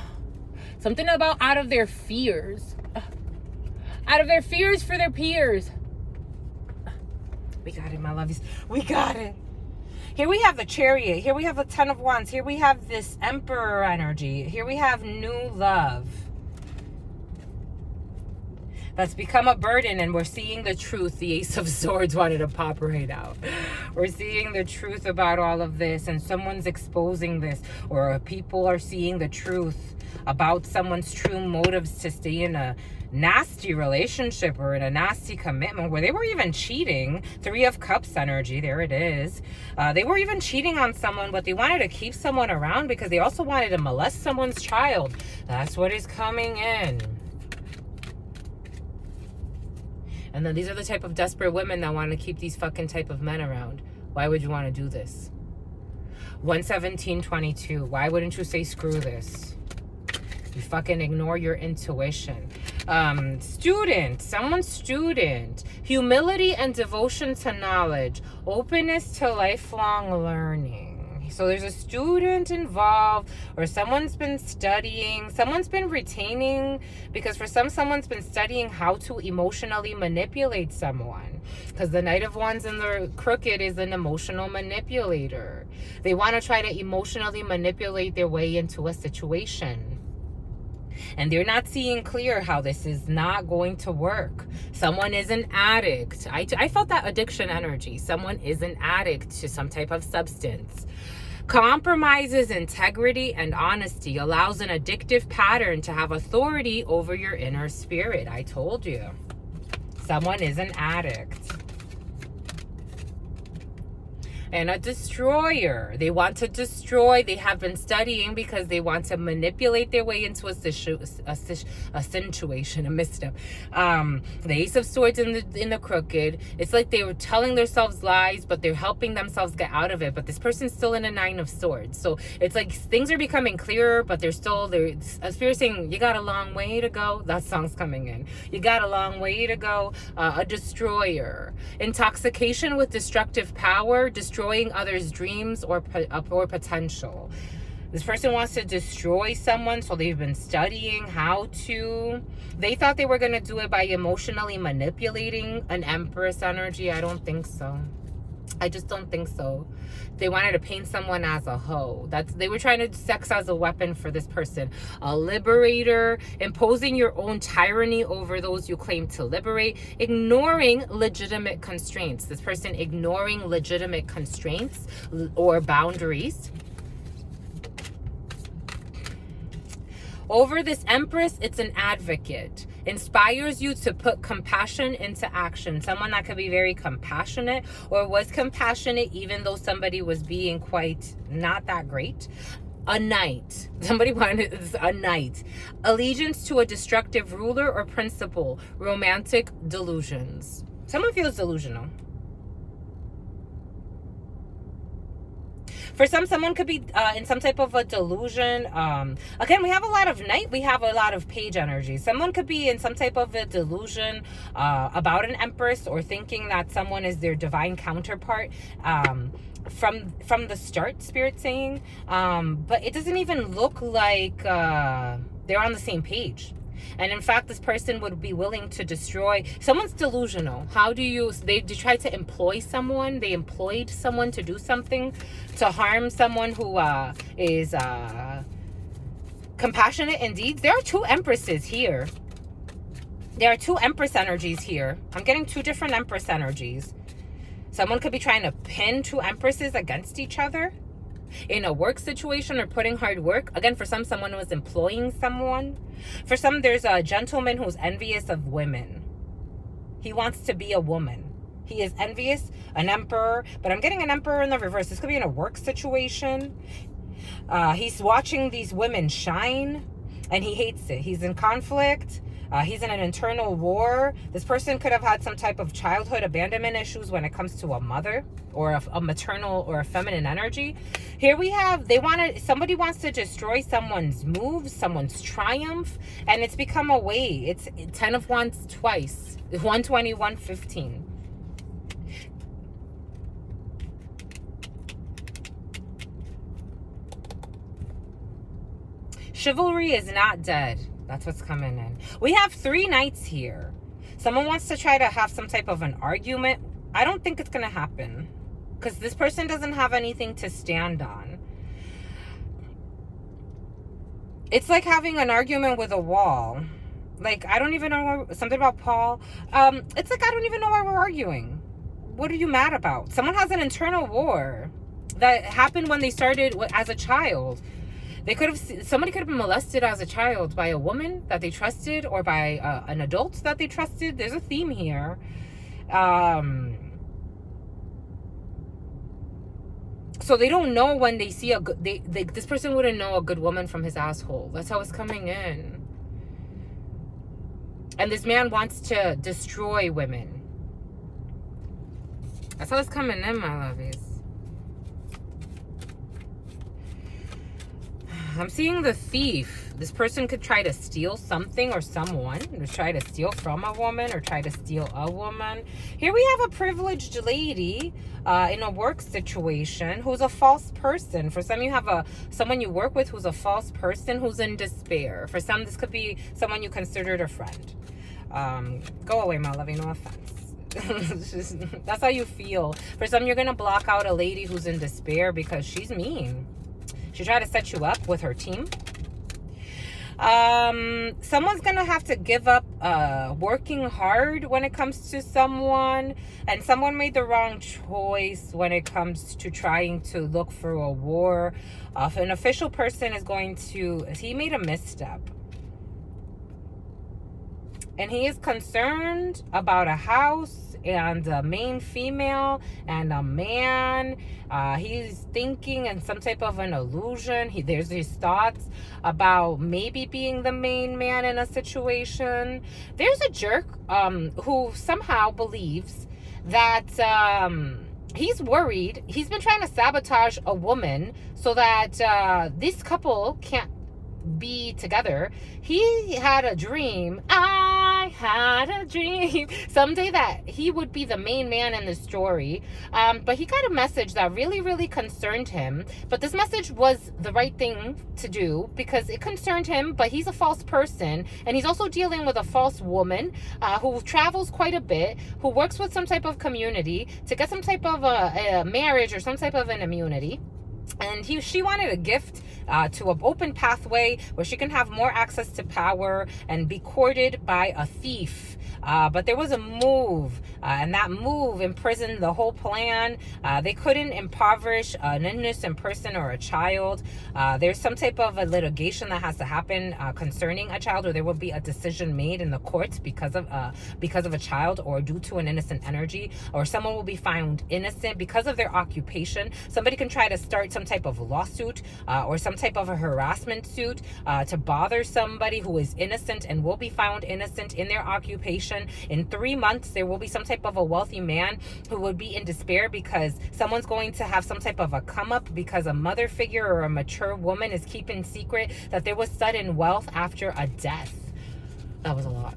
Something about out of their fears. Out of their fears for their peers. We got it, my lovies. We got it. Here we have the Chariot. Here we have the Ten of Wands. Here we have this Emperor energy. Here we have new love that's become a burden, and we're seeing the truth. The Ace of Swords wanted to pop right out. We're seeing the truth about all of this, and someone's exposing this, or people are seeing the truth about someone's true motives to stay in a nasty relationship or in a nasty commitment where they were even cheating. Three of Cups energy, there it is. They were even cheating on someone, but they wanted to keep someone around because they also wanted to molest someone's child. That's what is coming in. And then these are the type of desperate women that want to keep these fucking type of men around. Why would you want to do this? 11722. Why wouldn't you say screw this? You fucking ignore your intuition. Student, someone's student. Humility and devotion to knowledge. Openness to lifelong learning. So there's a student involved, or someone's been studying, someone's been retaining, because for some, someone's been studying how to emotionally manipulate someone. Because the Knight of Wands in the crooked is an emotional manipulator. They want to try to emotionally manipulate their way into a situation. And they're not seeing clear how this is not going to work. Someone is an addict. I felt that addiction energy. Someone is an addict to some type of substance. Compromises integrity and honesty, allows an addictive pattern to have authority over your inner spirit. I told you. Someone is an addict. And a destroyer. They want to destroy. They have been studying because they want to manipulate their way into a situation, a misstep. The Ace of Swords in the crooked. It's like they were telling themselves lies, but they're helping themselves get out of it. But this person's still in a Nine of Swords. So it's like things are becoming clearer, but they're a spirit saying, you got a long way to go. That song's coming in. You got a long way to go. A destroyer. Intoxication with destructive power. Destroying others' dreams or potential. This person wants to destroy someone, so they've been studying how to. They thought they were going to do it by emotionally manipulating an Empress energy. I don't think so. I just don't think so. They wanted to paint someone as a hoe. They were trying to use sex as a weapon for this person. A liberator, imposing your own tyranny over those you claim to liberate, ignoring legitimate constraints. This person ignoring legitimate constraints or boundaries. Over this Empress, it's an advocate. Inspires you to put compassion into action. Someone that could be very compassionate or was compassionate even though somebody was being quite not that great. A knight. Somebody wanted a knight. Allegiance to a destructive ruler or principle. Romantic delusions. Someone feels delusional. For someone could be in some type of a delusion. Again, we have a lot of knight. We have a lot of page energy. Someone could be in some type of a delusion about an Empress or thinking that someone is their divine counterpart from the start, Spirit saying. But it doesn't even look like they're on the same page. And in fact, this person would be willing to destroy. Someone's delusional. They tried to employ someone. They employed someone to do something, to harm someone who is compassionate indeed. There are two Empresses here. There are two Empress energies here. I'm getting two different Empress energies. Someone could be trying to pin two Empresses against each other in a work situation or putting hard work. Again, for someone was employing someone. For some, there's a gentleman who's envious of women. He wants to be a woman. He is envious, an emperor, but I'm getting an emperor in the reverse. This could be in a work situation. He's watching these women shine and he hates it. He's in conflict. He's in an internal war. This person could have had some type of childhood abandonment issues when it comes to a mother or a maternal or a feminine energy. Here we have, somebody wants to destroy someone's moves, someone's triumph, and it's become a way. It's 10 of Wands twice, 120, 115. Chivalry is not dead. That's what's coming in. We have 3 knights here. Someone wants to try to have some type of an argument. I don't think it's going to happen because this person doesn't have anything to stand on. It's like having an argument with a wall. Like, I don't even know something about Paul. It's like, I don't even know why we're arguing. What are you mad about? Someone has an internal war that happened when they started as a child. Somebody could have been molested as a child by a woman that they trusted or by an adult that they trusted. There's a theme here. So they don't know when they see this person wouldn't know a good woman from his asshole. That's how it's coming in. And this man wants to destroy women. That's how it's coming in, my lovies. I'm seeing the thief. This person could try to steal something or someone. Or try to steal from a woman or try to steal a woman. Here we have a privileged lady in a work situation who's a false person. For some, you have someone you work with who's a false person who's in despair. For some, this could be someone you considered a friend. Go away, my lovey. No offense. That's how you feel. For some, you're going to block out a lady who's in despair because she's mean. She tried to set you up with her team. Someone's gonna have to give up working hard when it comes to someone, and someone made the wrong choice when it comes to trying to look for a war. An official person is going to, he made a misstep, and he is concerned about a house and a main female and a man. He's thinking in some type of an illusion. There's his thoughts about maybe being the main man in a situation. There's a jerk who somehow believes that he's worried. He's been trying to sabotage a woman so that this couple can't be together. He had a dream. I had a dream someday that he would be the main man in the story. But he got a message that really, really concerned him. But this message was the right thing to do because it concerned him. But he's a false person, and he's also dealing with a false woman who travels quite a bit, who works with some type of community to get some type of a marriage or some type of an immunity. And she wanted a gift to an open pathway where she can have more access to power and be courted by a thief. But there was a move, and that move imprisoned the whole plan. They couldn't impoverish an innocent person or a child. There's some type of a litigation that has to happen concerning a child, or there will be a decision made in the courts because of a child, or due to an innocent energy, or someone will be found innocent because of their occupation. Somebody can try to start some type of lawsuit or some type of a harassment suit to bother somebody who is innocent and will be found innocent in their occupation. In 3 months, there will be some type of a wealthy man who would be in despair because someone's going to have some type of a come up because a mother figure or a mature woman is keeping secret that there was sudden wealth after a death. That was a lot.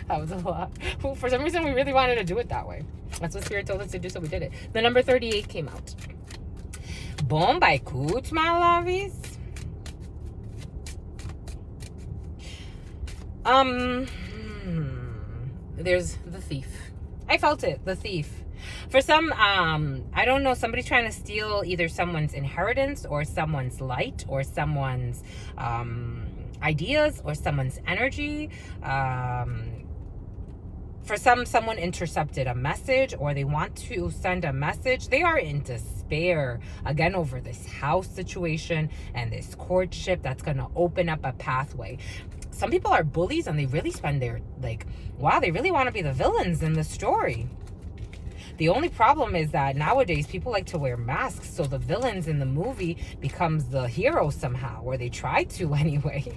That was a lot. For some reason, we really wanted to do it that way. That's what Spirit told us to do, so we did it. The number 38 came out. Bom, by écoute, my lovies. There's the thief. I felt it, the thief. For some, I don't know, somebody trying to steal either someone's inheritance or someone's light or someone's ideas or someone's energy. For some, someone intercepted a message, or they want to send a message. They are in despair, again, over this house situation and this courtship that's going to open up a pathway. Some people are bullies, and they really spend their, wow, they really want to be the villains in the story. The only problem is that nowadays people like to wear masks, so the villains in the movie becomes the hero somehow, or they try to anyway.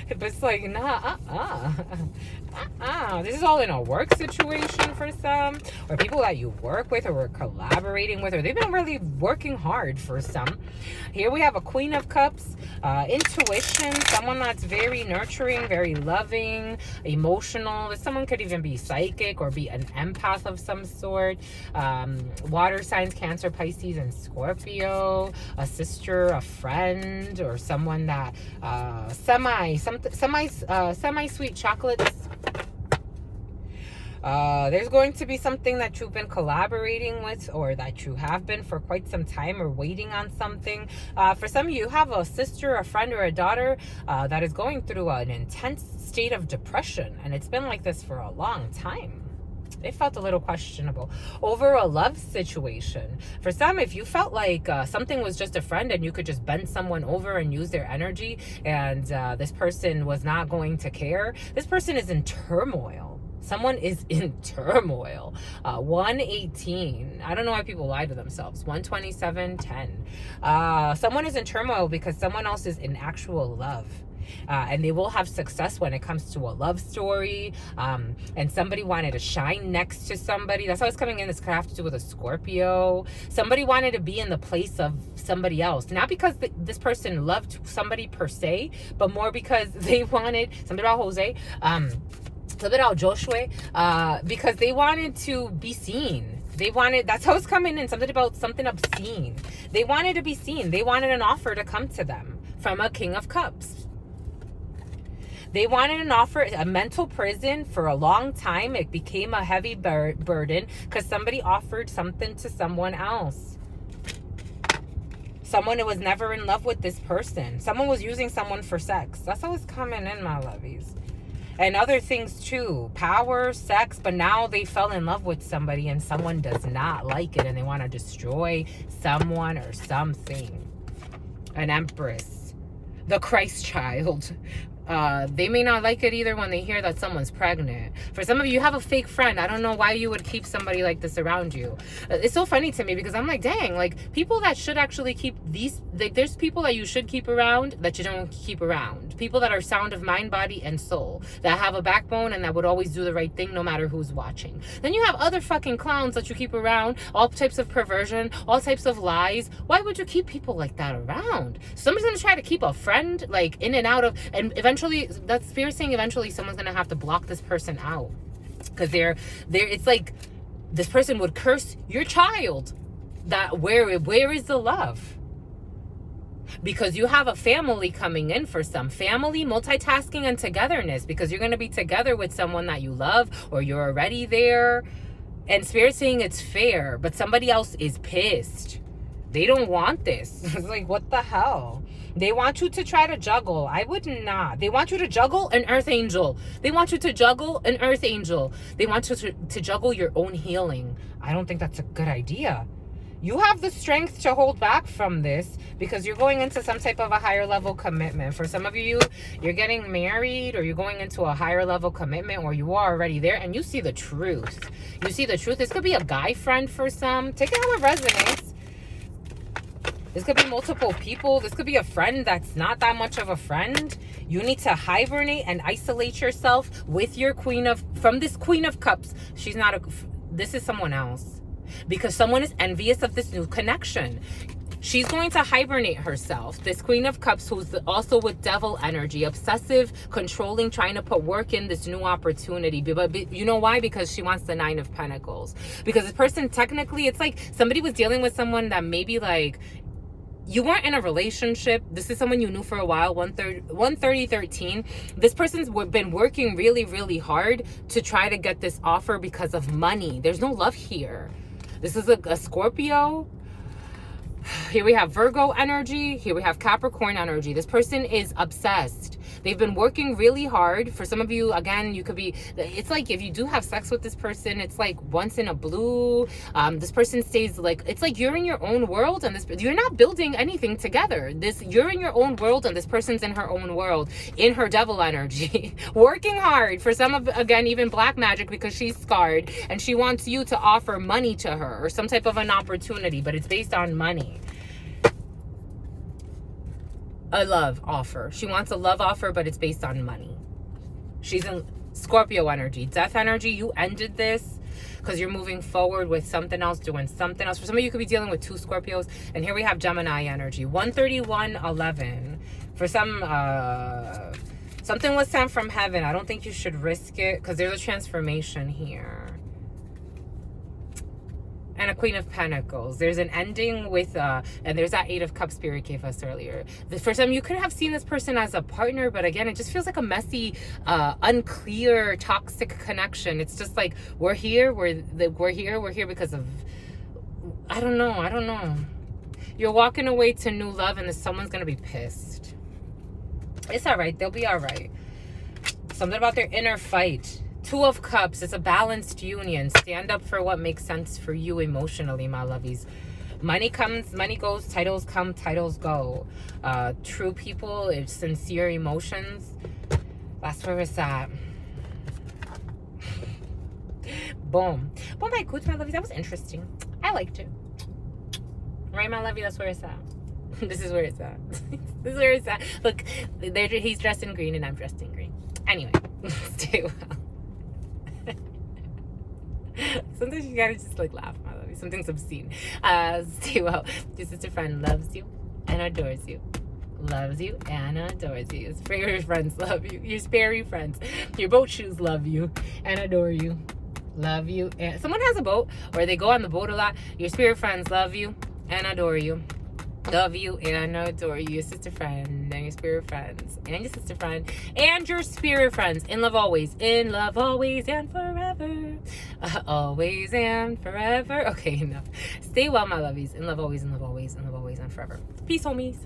But it's like, nah, this is all in a work situation for some, or people that you work with or are collaborating with, or they've been really working hard for some. Here we have a Queen of Cups, intuition, someone that's very nurturing, very loving, emotional. Someone could even be psychic or be an empath of some sort. Water signs, Cancer, Pisces, and Scorpio. A sister, a friend, or someone that semi-sweet chocolates. There's going to be something that you've been collaborating with, or that you have been for quite some time, or waiting on something. For some of you, have a sister, a friend, or a daughter that is going through an intense state of depression, and it's been like this for a long time. It felt a little questionable over a love situation. For some, if you felt like something was just a friend and you could just bend someone over and use their energy, and this person was not going to care, this person is in turmoil. Someone is in turmoil. 118. I don't know why people lie to themselves. 127, 10. Someone is in turmoil because someone else is in actual love. And they will have success when it comes to a love story. And somebody wanted to shine next to somebody. That's how it's coming in. This could have to do with a Scorpio. Somebody wanted to be in the place of somebody else. Not because this person loved somebody per se, but more because they wanted, something about Jose, something about Joshua, because they wanted to be seen. They wanted, that's how it's coming in, something about something obscene. They wanted to be seen. They wanted an offer to come to them from a King of Cups. They wanted an offer, a mental prison for a long time. It became a heavy burden because somebody offered something to someone else. Someone that was never in love with this person. Someone was using someone for sex. That's how it's coming in, my lovies. And other things too. Power, sex, but now they fell in love with somebody and someone does not like it and they want to destroy someone or something. An empress. The Christ child. They may not like it either when they hear that someone's pregnant. For some of you, you have a fake friend. I don't know why you would keep somebody like this around you. It's so funny to me because I'm like, dang, like people that should actually keep these, like there's people that you should keep around that you don't keep around. People that are sound of mind, body, and soul, that have a backbone and that would always do the right thing no matter who's watching. Then you have other fucking clowns that you keep around, all types of perversion, all types of lies. Why would you keep people like that around? Somebody's gonna try to keep a friend like in and out of, and eventually that's spirit saying eventually someone's gonna have to block this person out because they're it's like this person would curse your child. That where is the love? Because you have a family coming in for some family multitasking and togetherness, because you're going to be together with someone that you love or you're already there, and spirit saying it's fair, but somebody else is pissed. They don't want this. It's like, what the hell? They want you to try to juggle. I would not. They want you to juggle an earth angel. They want you to juggle an earth angel. They want you to juggle your own healing. I don't think that's a good idea. You have the strength to hold back from this because you're going into some type of a higher level commitment. For some of you, you're getting married or you're going into a higher level commitment, or you are already there and you see the truth. You see the truth. This could be a guy friend for some. Take it how it resonates. This could be multiple people. This could be a friend that's not that much of a friend. You need to hibernate and isolate yourself with your from this Queen of Cups. She's not this is someone else. Because someone is envious of this new connection. She's going to hibernate herself. This Queen of Cups, who's also with devil energy, obsessive, controlling, trying to put work in this new opportunity. But you know why? Because she wants the Nine of Pentacles. Because this person, technically, it's like somebody was dealing with someone that maybe like, you weren't in a relationship. This is someone you knew for a while. 13013. This person's been working really, really hard to try to get this offer because of money. There's no love here. This is a Scorpio. Here we have Virgo energy. Here we have Capricorn energy. This person is obsessed. They've been working really hard. For some of you, again, you could be, it's like if you do have sex with this person, it's like once in a blue. This person stays like, it's like you're in your own world and you're not building anything together. You're in your own world and this person's in her own world, in her devil energy, working hard. For some of, again, even black magic, because she's scarred and she wants you to offer money to her or some type of an opportunity, but it's based on money. A love offer. She wants a love offer, but it's based on money. She's in Scorpio energy. Death energy. You ended this because you're moving forward with something else, doing something else. For some of you, could be dealing with 2 Scorpios. And here we have Gemini energy. 13111. For some, something was sent from heaven. I don't think you should risk it because there's a transformation here. And a Queen of Pentacles. There's an ending with, and there's that 8 of Cups Spirit gave us earlier. For some, you could have seen this person as a partner, but again, it just feels like a messy, unclear, toxic connection. It's just like, we're here because of, I don't know. You're walking away to new love and someone's going to be pissed. It's all right. They'll be all right. Something about their inner fight. 2 of Cups. It's a balanced union. Stand up for what makes sense for you emotionally, my lovies. Money comes, money goes. Titles come, titles go. True people, it's sincere emotions. That's where it's at. Boom. Boom, my good, my lovies. That was interesting. I liked it. Right, my lovey? That's where it's at. This is where it's at. This is where it's at. Look, he's dressed in green and I'm dressed in green. Anyway, stay well. Sometimes you gotta just like laugh, my love. Something's obscene. Stay well. Your sister friend loves you and adores you. Loves you and adores you. Your spirit friends love you. Your spirit friends. Your boat shoes love you and adore you. Love you. And someone has a boat or they go on the boat a lot. Your spirit friends love you and adore you. Love you and adore you. Your sister friend and your spirit friends and your sister friend and your spirit friends. In love always and forever. Always and forever. Okay, enough. Stay well, my lovies. In love always, in love always, in love always and forever. Peace, homies.